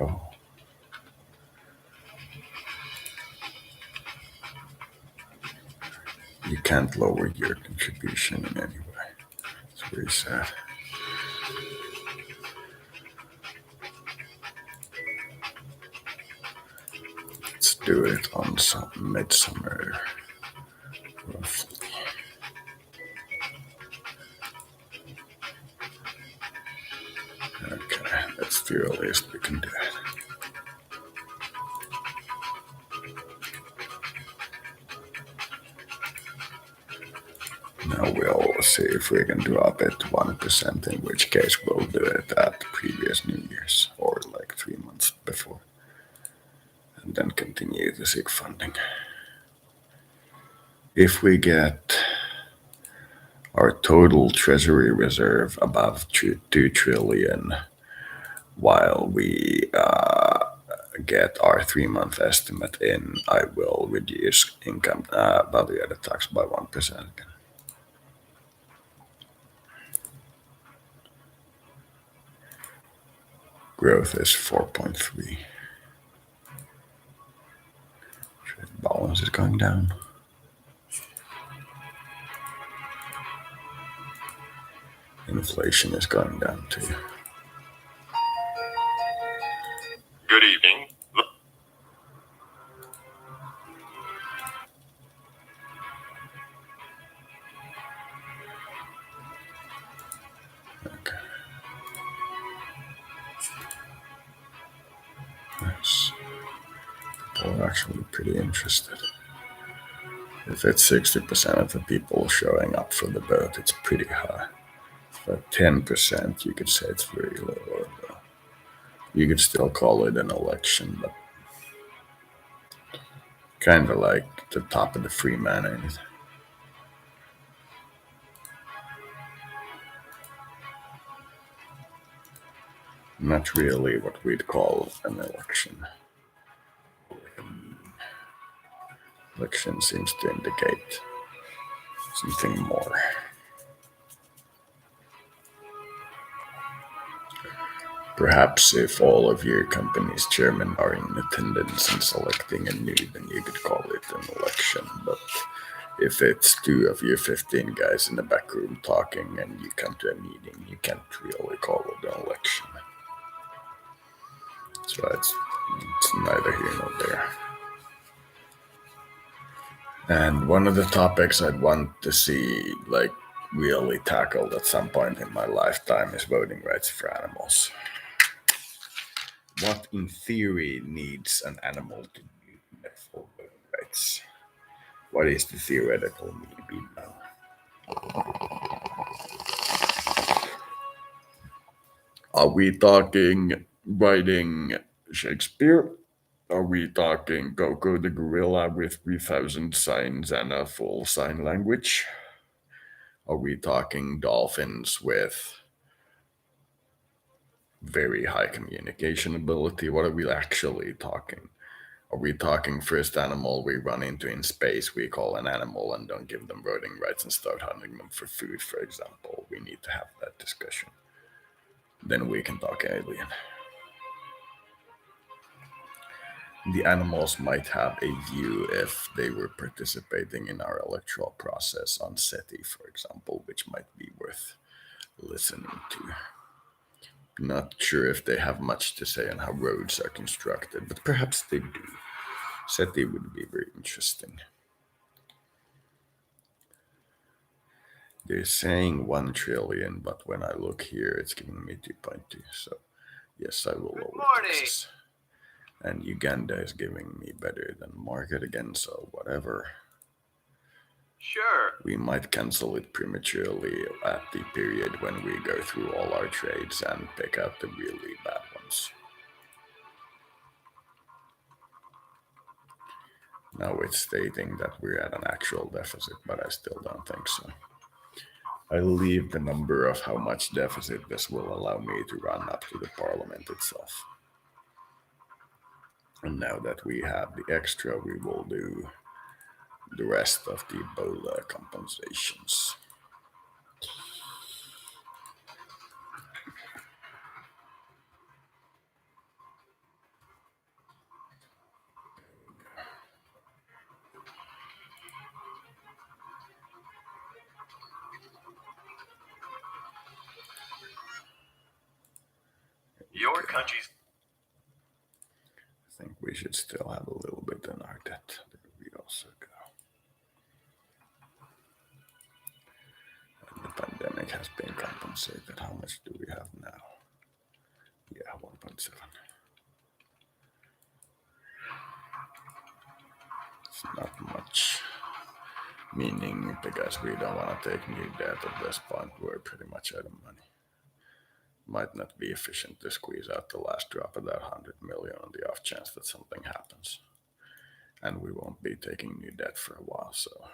Oh. You can't lower your contribution in any way. It's very sad. Let's do it on some midsummer, roughly. Okay, that's the earliest we can do it. Now we'll see if we can drop it to 1%, in which case we'll do it at the previous New Year's, or like 3 months before. And then continue to seek funding. If we get our total treasury reserve above 2 trillion, while we get our 3-month estimate in, I will reduce income value-added tax by 1% again. Growth is 4.3. Trade balance is going down. Inflation is going down too. Good evening. Okay. Nice. People are actually pretty interested. If it's 60% of the people showing up for the vote, it's pretty high. But 10%, you could say it's very low. You could still call it an election, but kind of like the top of the free man, ain't it? Not really what we'd call an election. Election seems to indicate something more. Perhaps if all of your company's chairmen are in attendance and selecting a new, then you could call it an election. But if it's 2 of your 15 guys in the back room talking and you come to a meeting, you can't really call it an election. So it's neither here nor there. And one of the topics I'd want to see really tackled at some point in my lifetime is voting rights for animals. What in theory needs an animal to do for voting rights? What is the theoretical need now? Are we talking writing Shakespeare? Are we talking Coco the gorilla with 3,000 signs and a full sign language? Are we talking dolphins with very high communication ability? What are we actually talking? Are we talking first animal we run into in space we call an animal and don't give them voting rights and start hunting them for food, for example? We need to have that discussion. Then we can talk alien. The animals might have a view if they were participating in our electoral process on SETI, for example, which might be worth listening to. Not sure if they have much to say on how roads are constructed, but perhaps they do. SETI would be very interesting. They're saying 1 trillion, but when I look here, it's giving me 2.2. So, yes, I will lower taxes. And Uganda is giving me better than market again, so whatever. Sure. We might cancel it prematurely at the period when we go through all our trades and pick out the really bad ones. Now it's stating that we're at an actual deficit, but I still don't think so. I'll leave the number of how much deficit this will allow me to run up to the parliament itself. And now that we have the extra, we will do the rest of the Ebola compensations. Your country's I think we should still have a little bit in our debt. There we also go. And the pandemic has been compensated. How much do we have now? Yeah, 1.7. It's not much. Meaning, because we don't want to take new debt at this point, we're pretty much out of money. Might not be efficient to squeeze out the last drop of that 100 million on the off chance that something happens. And we won't be taking new debt for a while, so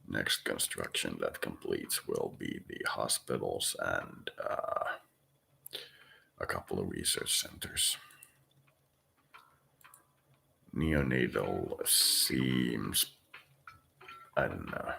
next construction that completes will be the hospitals and a couple of research centers. Neonatal seems, I don't know.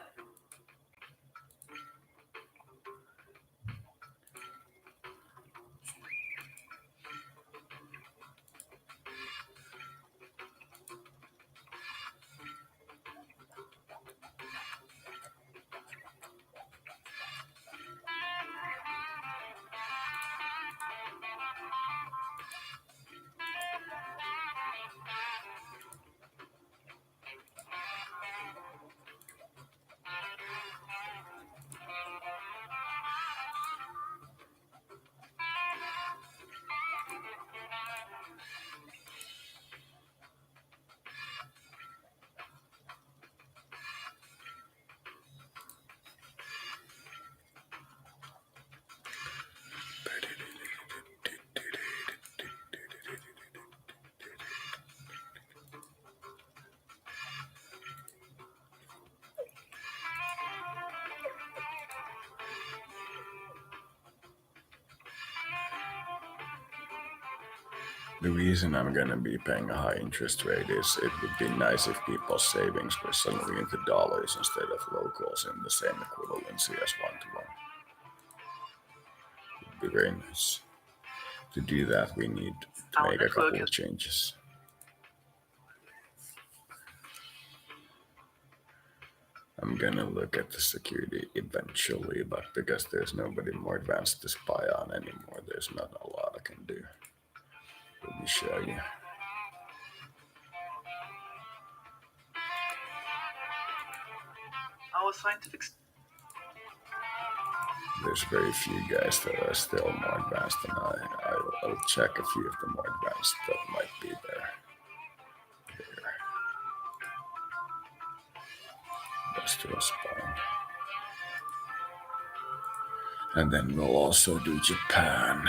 The reason I'm gonna be paying a high interest rate is it would be nice if people's savings were suddenly into dollars instead of locals in the same equivalency as 1-to-1. It would be very nice. To do that, we need to Our make a network couple of has changes. I'm gonna look at the security eventually, but because there's nobody more advanced to spy on anymore, there's not a lot I can do. Let me show you. our scientific. There's very few guys that are still more advanced than I'll check a few of the more advanced that might be there. There. Industrial spine. And then we'll also do Japan.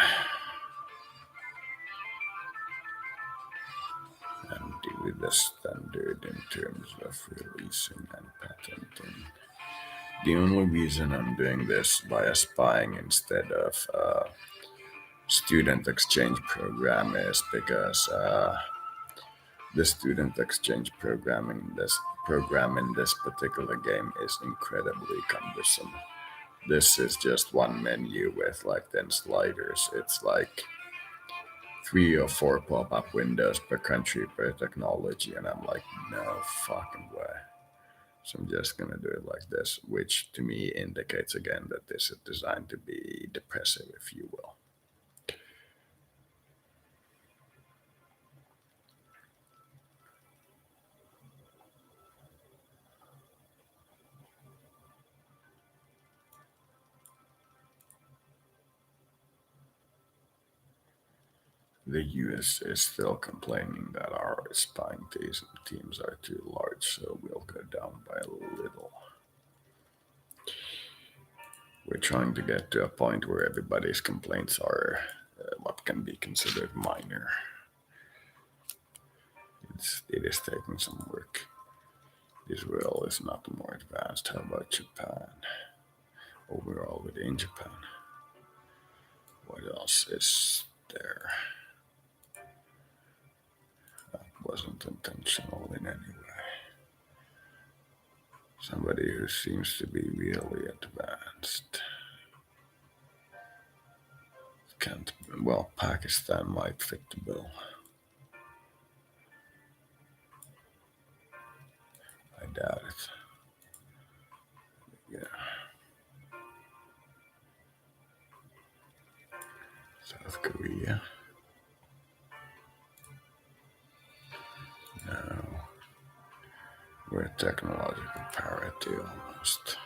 And do the standard in terms of releasing and patenting. The only reason I'm doing this via spying instead of student exchange program is because the student exchange program in this particular game is incredibly cumbersome. This is just one menu with like 10 sliders. It's like 3 or 4 pop-up windows per country per technology, and I'm like, no fucking way. So I'm just gonna do it like this, which to me indicates again that this is designed to be depressive, if you will. The US is still complaining that our spying teams are too large, so we'll go down by a little. We're trying to get to a point where everybody's complaints are what can be considered minor. It is taking some work. Israel is not more advanced. How about Japan? Oh, we're already in Japan. What else is there? That wasn't intentional in any way. Somebody who seems to be really advanced. Can't. Well, Pakistan might fit the bill. I doubt it. Yeah. South Korea. No. We're at technological parity almost.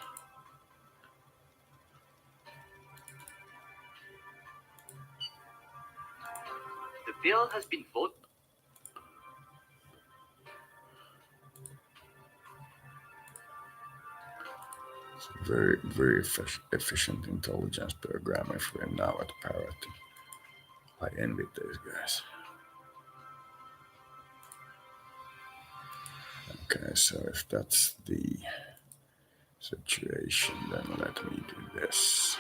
The bill has been voted. It's a very, very efficient intelligence program if we're now at parity. I envy these guys. Okay, so if that's the situation, then let me do this.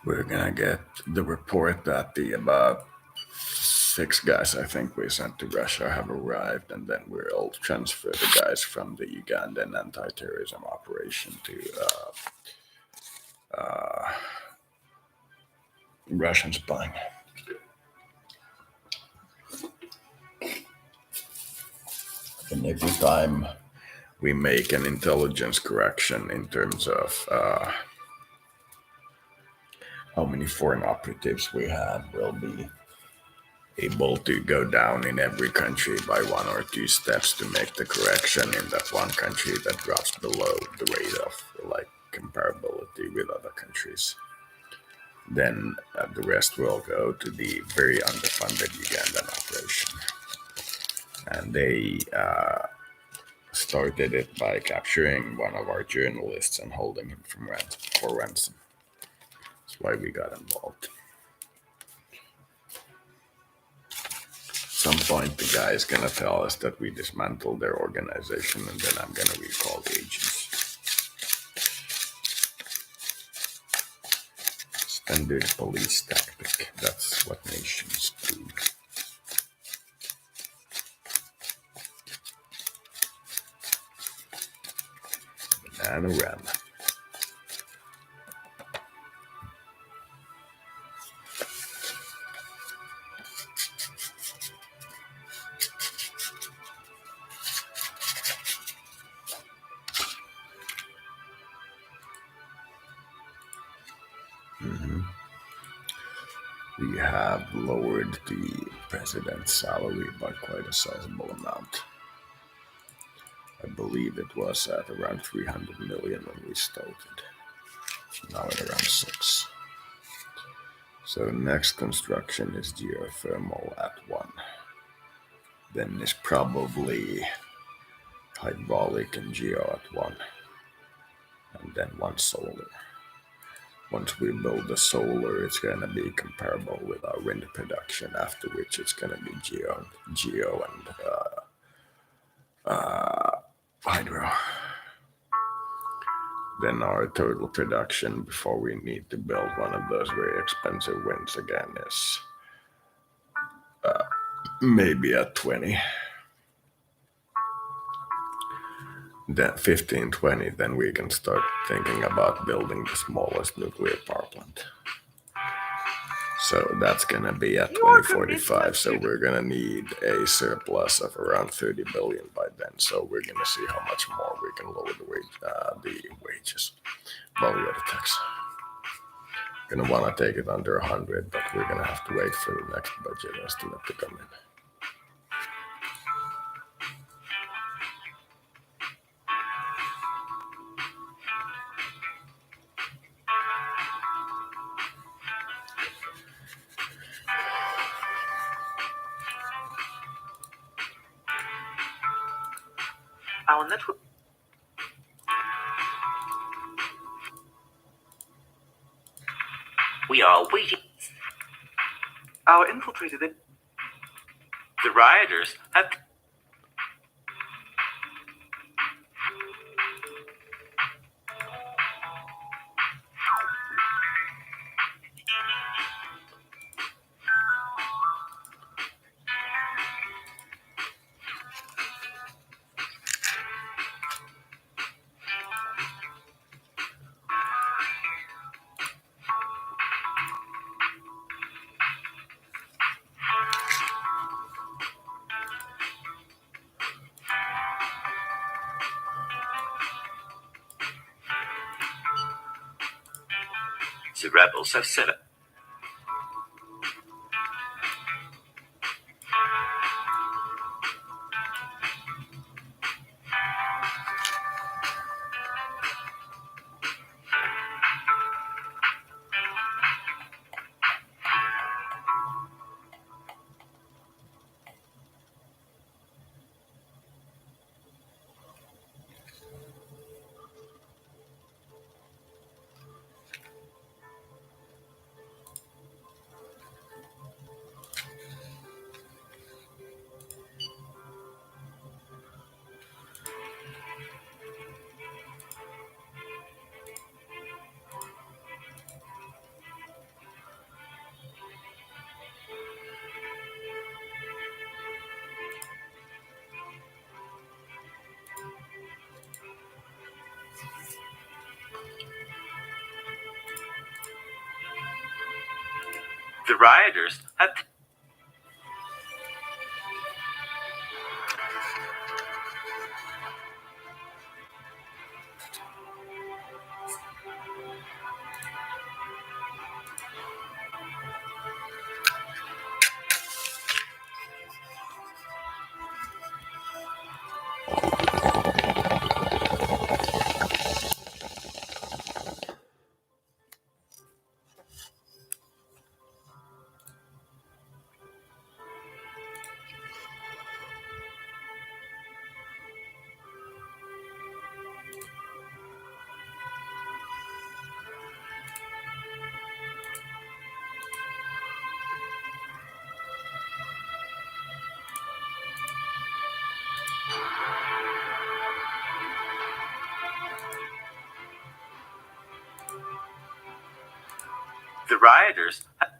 We're gonna get the report that the about 6 guys I think we sent to Russia have arrived, and then we'll transfer the guys from the Ugandan anti-terrorism operation to Russian spying. And every time we make an intelligence correction in terms of how many foreign operatives we have, we'll be able to go down in every country by 1 or 2 steps to make the correction in that one country that drops below the rate of like comparability with other countries. Then the rest will go to the very underfunded Ugandan operation. And they started it by capturing one of our journalists and holding him for ransom. That's why we got involved. At some point, the guy is gonna tell us that we dismantled their organization, and then I'm gonna recall the agents. Standard police tactic. That's what nations do. Banana ram. We have lowered the president's salary by quite a sizable amount. I believe it was at around 300 million when we started. Now at around 6. So next construction is geothermal at 1. Then is probably hydraulic and geo at 1. And then 1 solar. Once we build the solar, it's going to be comparable with our wind production, after which it's going to be geo and hydro. Then our total production before we need to build one of those very expensive winds again is maybe at 20. Then 15, 20, then we can start thinking about building the smallest nuclear power plant. So that's gonna be at Your 2045. So commitment to- we're gonna need a surplus of around 30 billion by then. So we're gonna see how much more we can lower the wages. Value tax. Gonna wanna take it under 100, but we're gonna have to wait for the next budget estimate to come in. Our network. We are waiting. Our infiltrated it. The rioters have. The rebels have set up. The rioters have. The rioters have.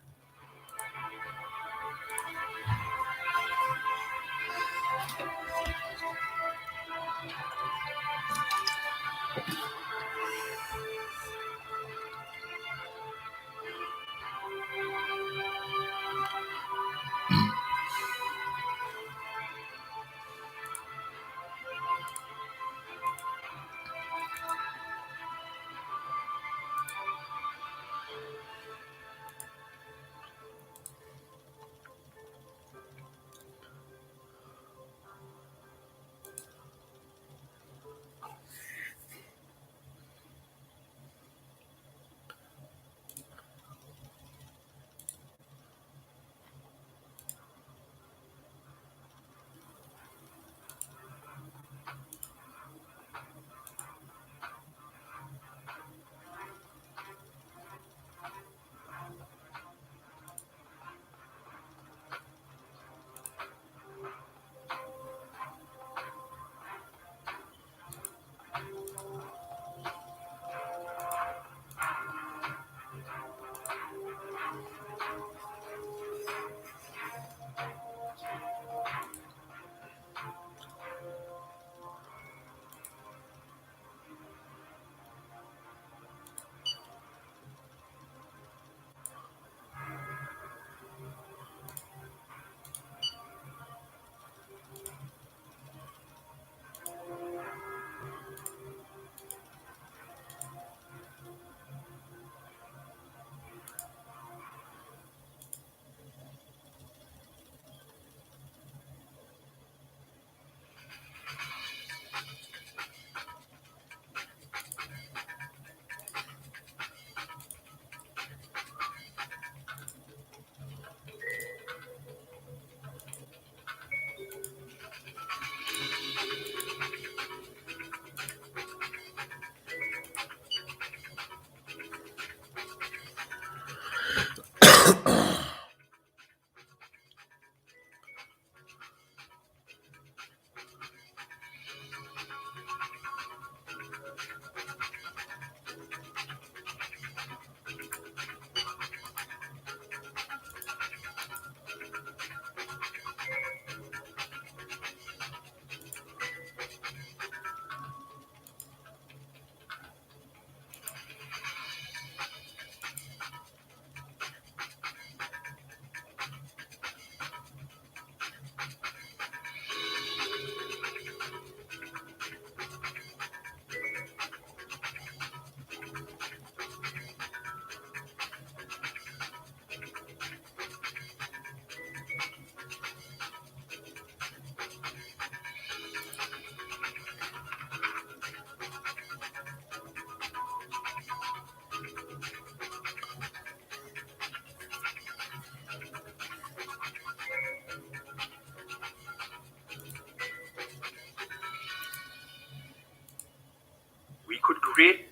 create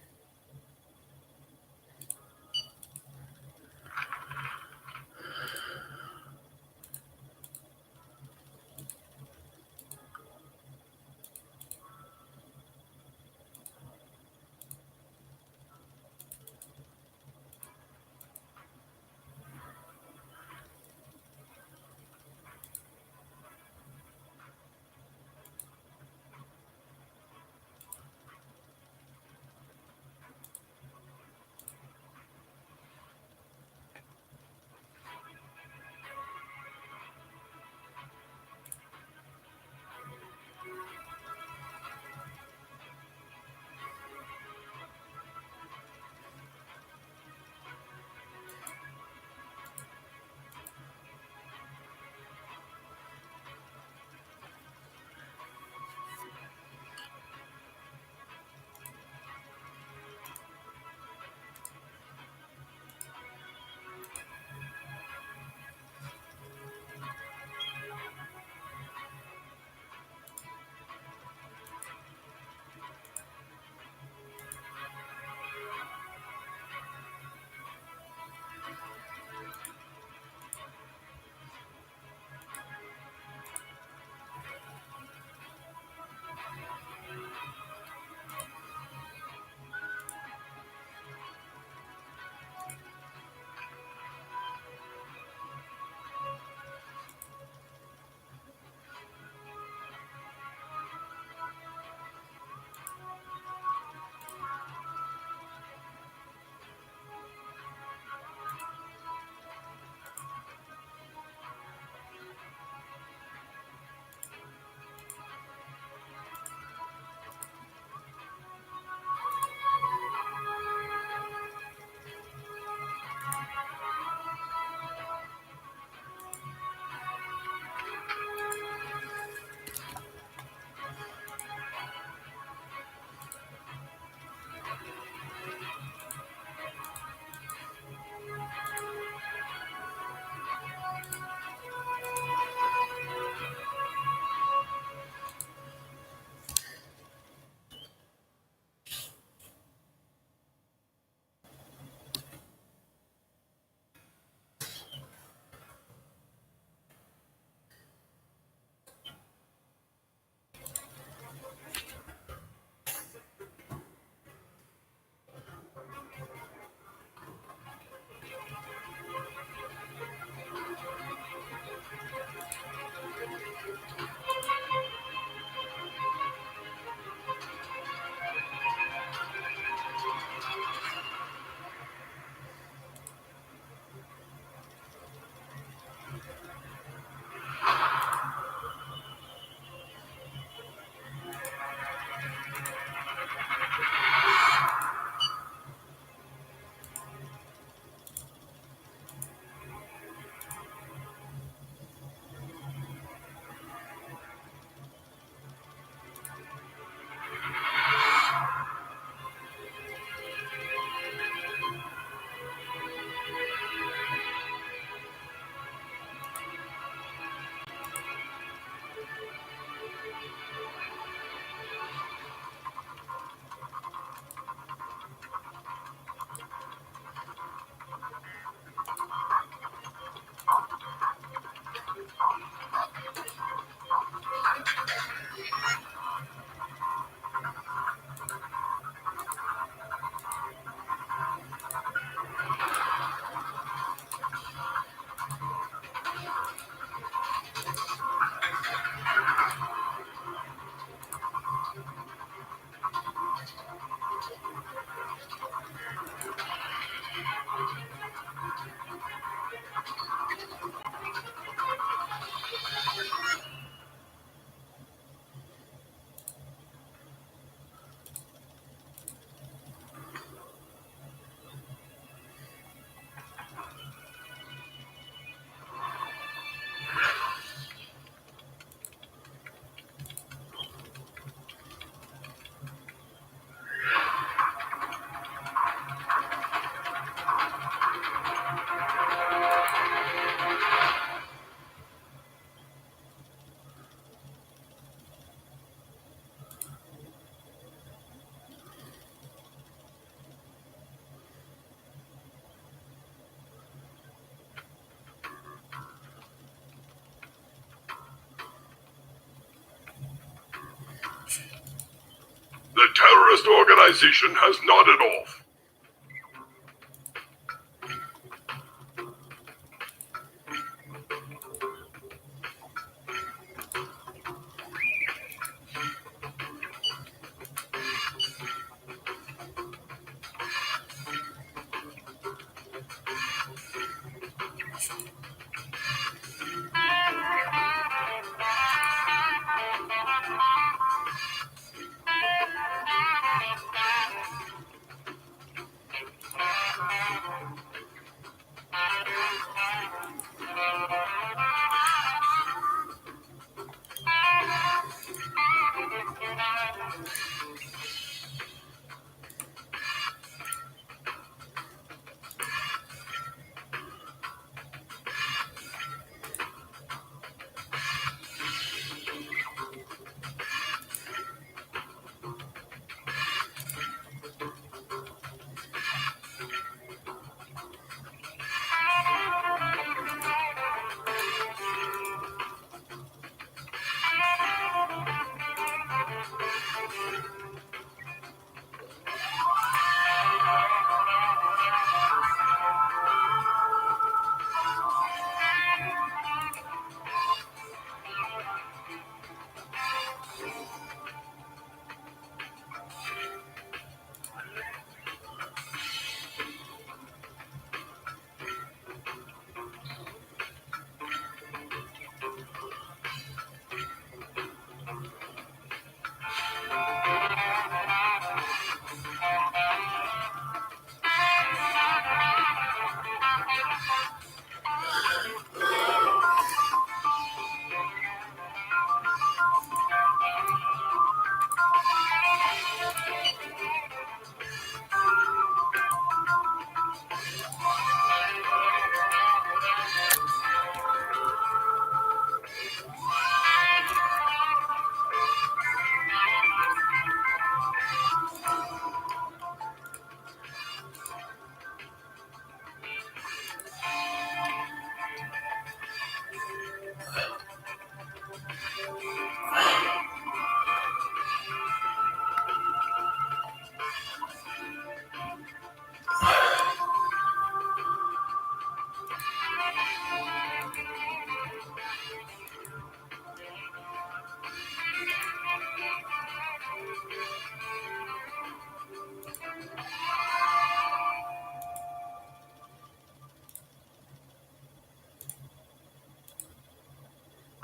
terrorist organization has nodded off.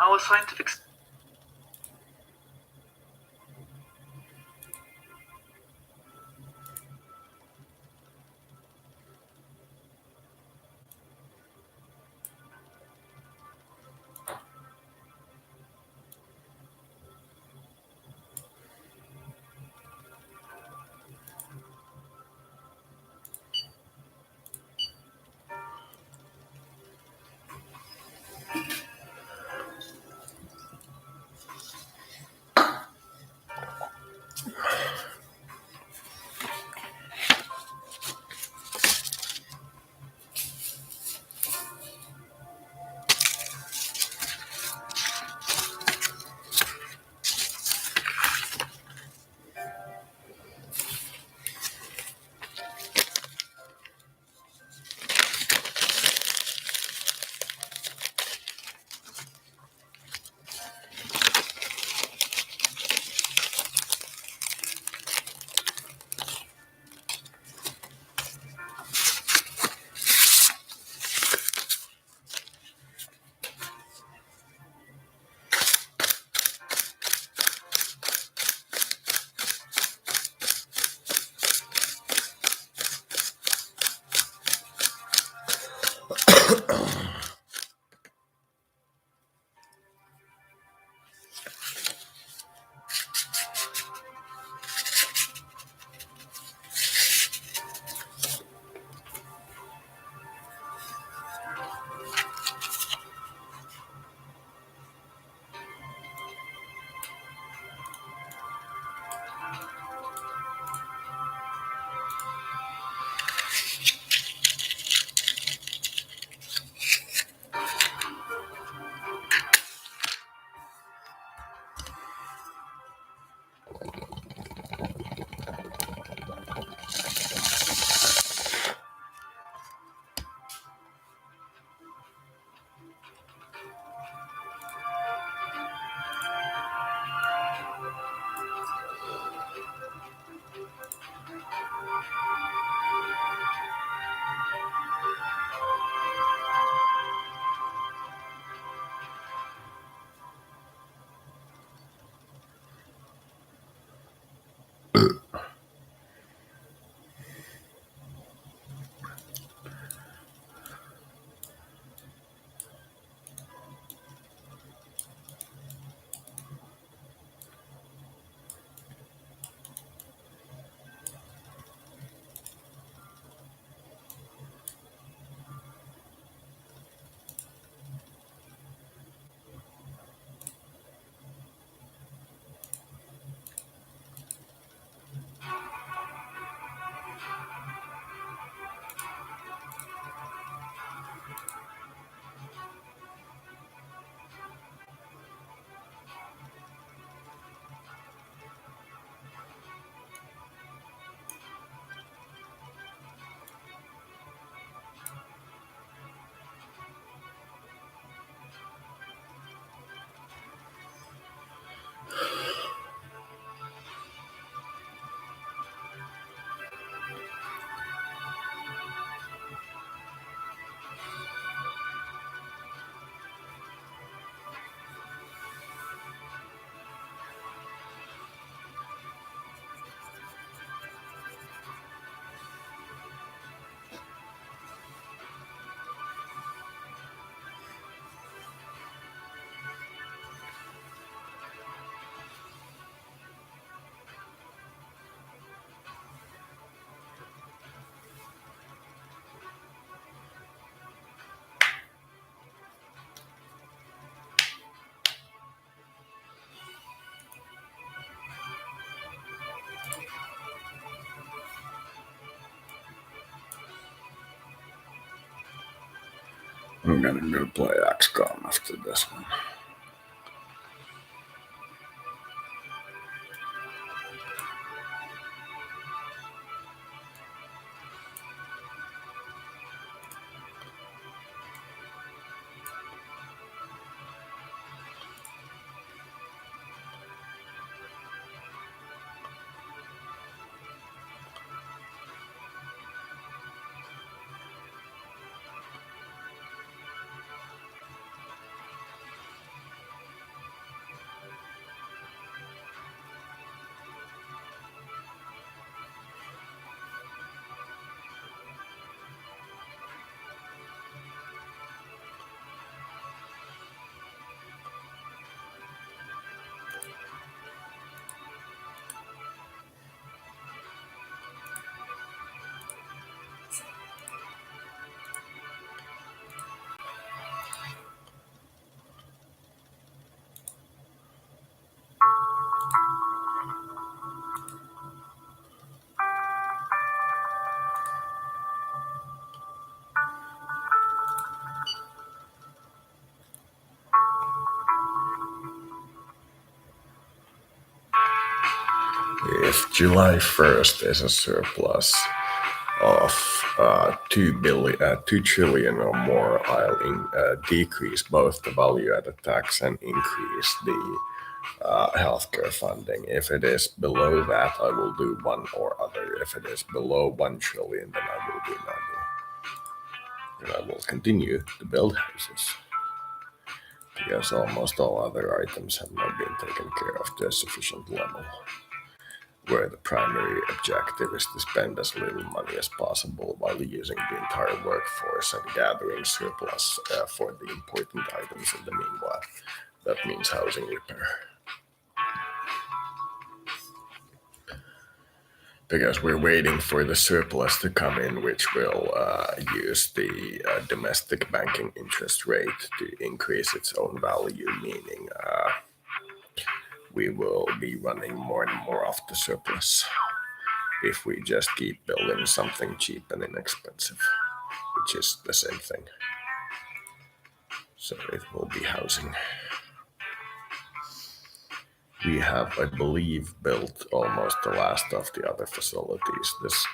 Our scientific I'm gonna go play XCOM after this one. If July 1st is a surplus of 2 trillion or more, I'll decrease both the value-added tax and increase the healthcare funding. If it is below that, I will do one or other. If it is below 1 trillion, then I will do neither. And I will continue to build houses, because almost all other items have not been taken care of to a sufficient level, where the primary objective is to spend as little money as possible while using the entire workforce and gathering surplus for the important items in the meanwhile. That means housing repair. Because we're waiting for the surplus to come in, which will use the domestic banking interest rate to increase its own value, meaning we will be running more and more off the surplus if we just keep building something cheap and inexpensive, which is the same thing. So it will be housing. We have, I believe, built almost the last of the other facilities. This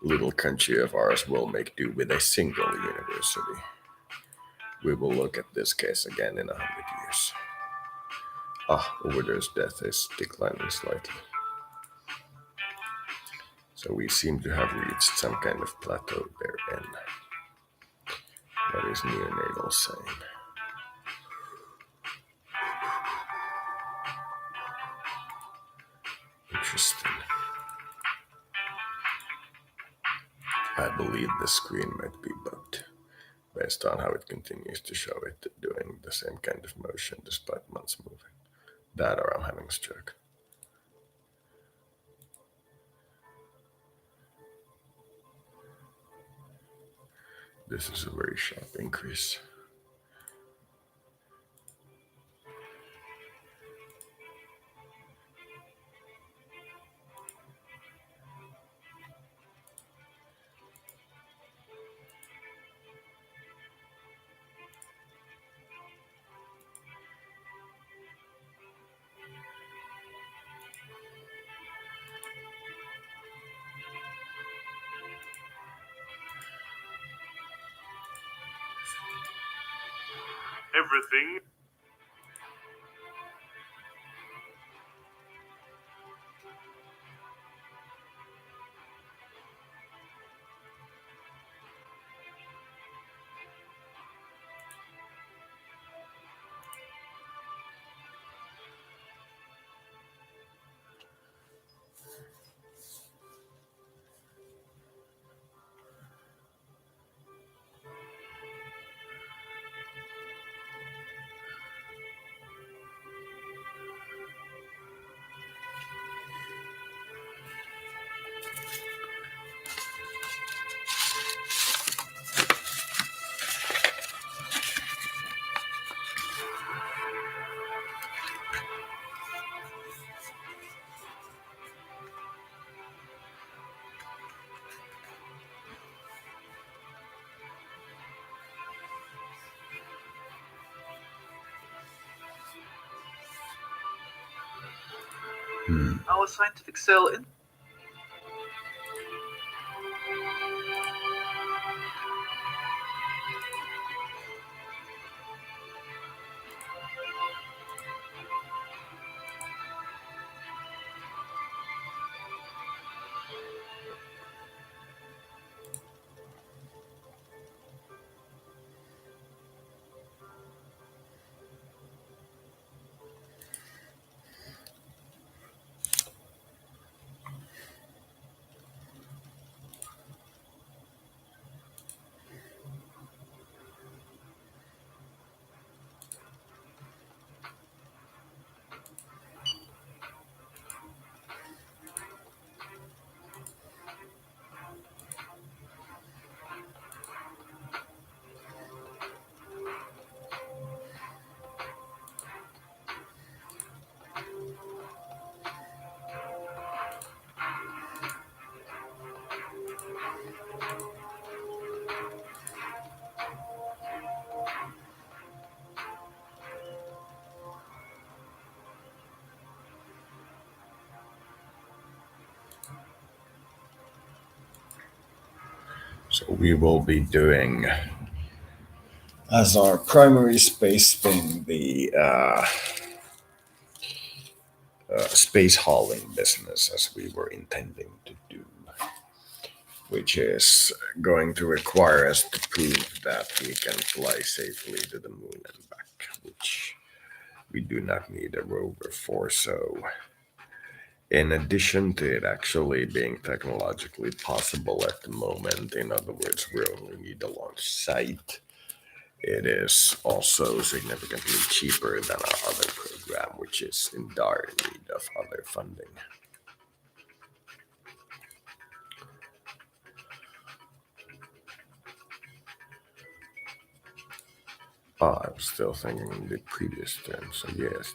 little country of ours will make do with a single university. We will look at this case again in 100 years. Overdose death is declining slightly. So we seem to have reached some kind of plateau therein. What is neonatal saying? Interesting. I believe the screen might be bugged based on how it continues to show it doing the same kind of motion despite months moving. That or I'm having a stroke. This is a very sharp increase. Everything. Our scientific cell in So we will be doing as our primary space thing the space hauling business as we were intending to do, which is going to require us to prove that we can fly safely to the moon and back, which we do not need a rover for. So, in addition to it actually being technologically possible at the moment, in other words, we only need a launch site, it is also significantly cheaper than our other program, which is in dire need of other funding. I was still thinking in the previous term, so yes.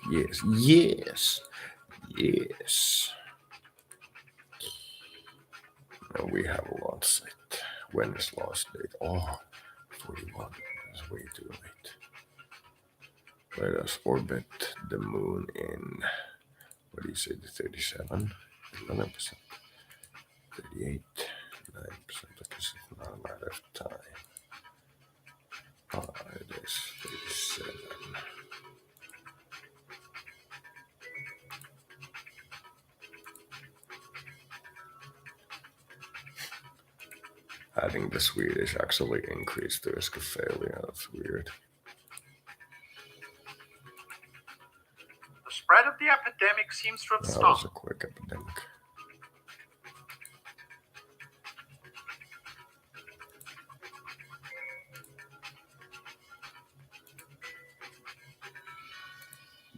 And we have a launch site. When is launch date? Oh, 41. That's way too late. Let us orbit the moon in, what do you say, the 37? 11%. 38. 9%, because it's not a matter of time. It is 37. Adding the Swedish actually increased the risk of failure. That's weird. The spread of the epidemic seems to have That was stopped. a quick epidemic.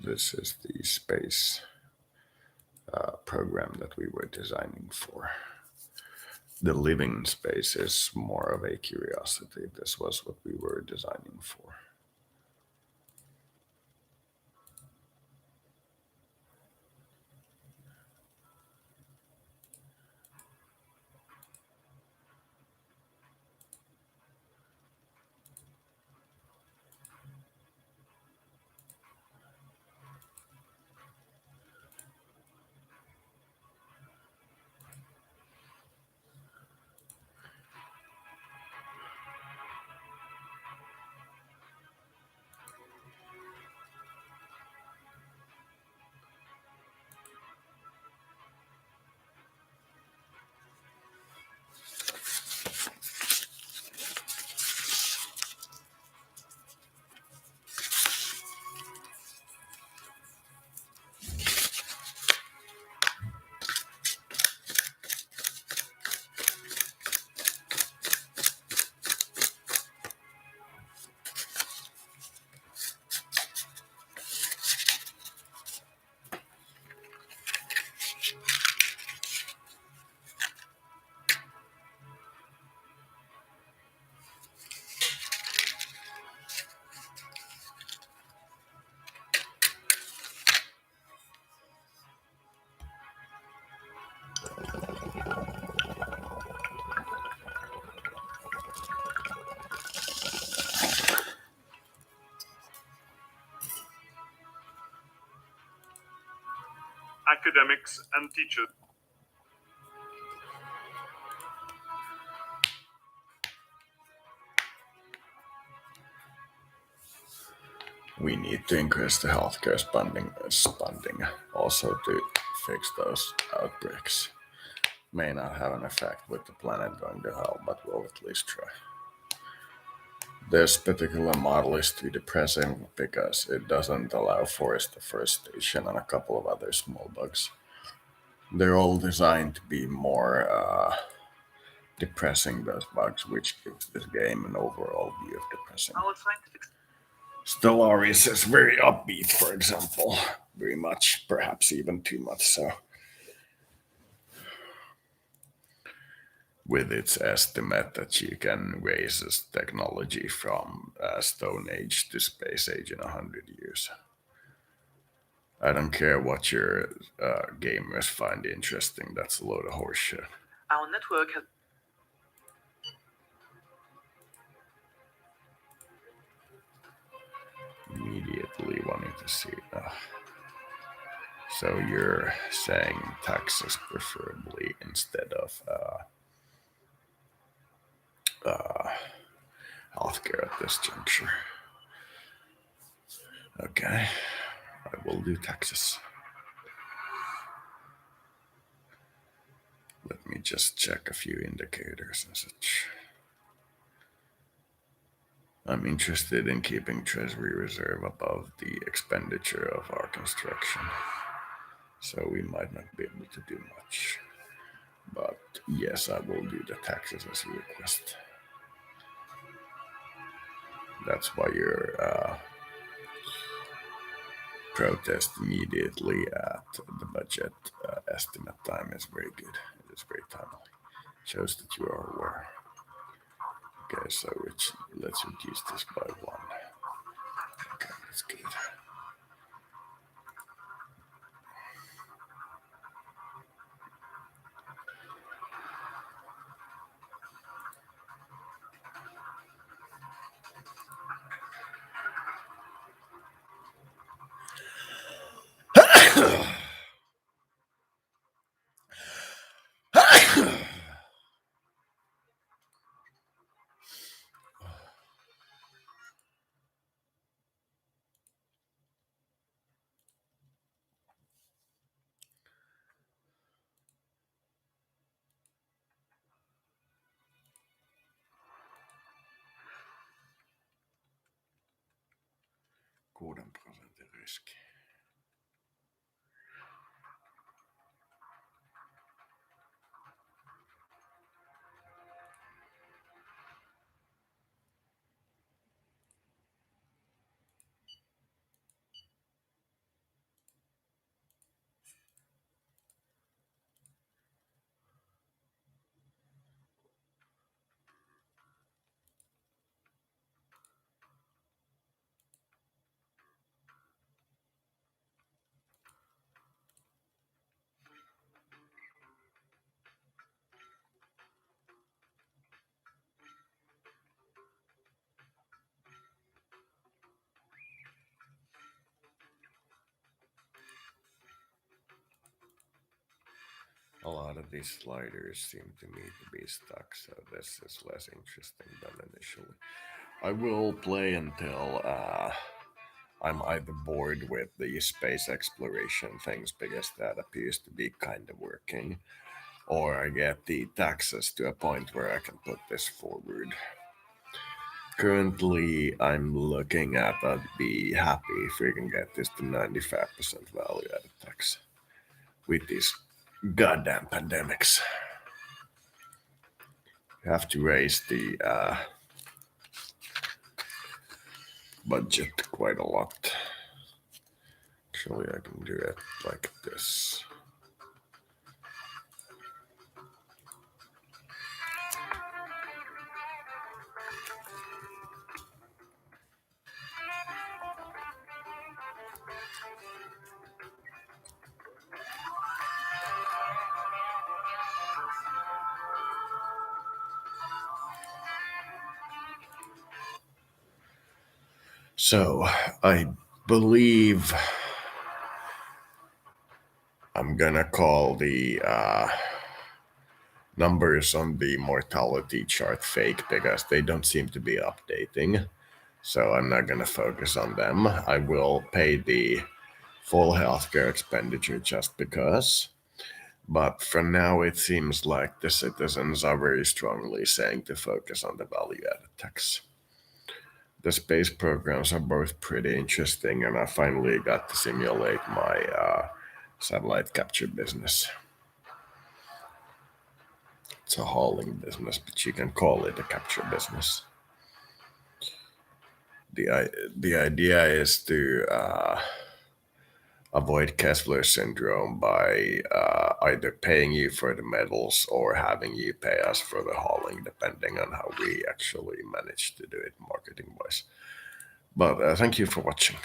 this is the space program that we were designing for. The living space is more of a curiosity. This was what we were designing for. Academics and teachers. We need to increase the healthcare spending also to fix those outbreaks. May not have an effect with the planet going to hell, but we'll at least try. This particular model is too depressing because it doesn't allow forest deforestation and a couple of other small bugs. They're all designed to be more depressing, those bugs, which gives this game an overall view of depressing. Our scientific Stellaris is very upbeat, for example. Very much, perhaps even too much so. With its estimate that you can raise this technology from Stone Age to Space Age in 100 years. I don't care what your gamers find interesting, that's a load of horseshit. our network has Immediately wanting to see. So you're saying taxes preferably instead of healthcare at this juncture. Okay, I will do taxes. Let me just check a few indicators and such. I'm interested in keeping Treasury Reserve above the expenditure of our construction, so we might not be able to do much. But yes, I will do the taxes as you request. That's why your protest immediately at the budget estimate time is very good. It is very timely. Shows that you are aware. Okay, so let's reduce this by 1. Okay, that's good. %, riski. A lot of these sliders seem to me to be stuck, so this is less interesting than initially. I will play until I'm either bored with the space exploration things because that appears to be kind of working, or I get the taxes to a point where I can put this forward. Currently, I'm looking at I'd be happy if we can get this to 95% value added tax with these goddamn pandemics. You have to raise the budget quite a lot. Actually, I can do it like this. So, I believe I'm gonna call the numbers on the mortality chart fake because they don't seem to be updating. So I'm not gonna focus on them. I will pay the full healthcare expenditure just because. But for now, it seems like the citizens are very strongly saying to focus on the value added tax. The space programs are both pretty interesting, and I finally got to simulate my satellite capture business. It's a hauling business, but you can call it a capture business. The idea is to avoid Kessler syndrome by either paying you for the medals or having you pay us for the hauling, depending on how we actually manage to do it marketing wise. But thank you for watching.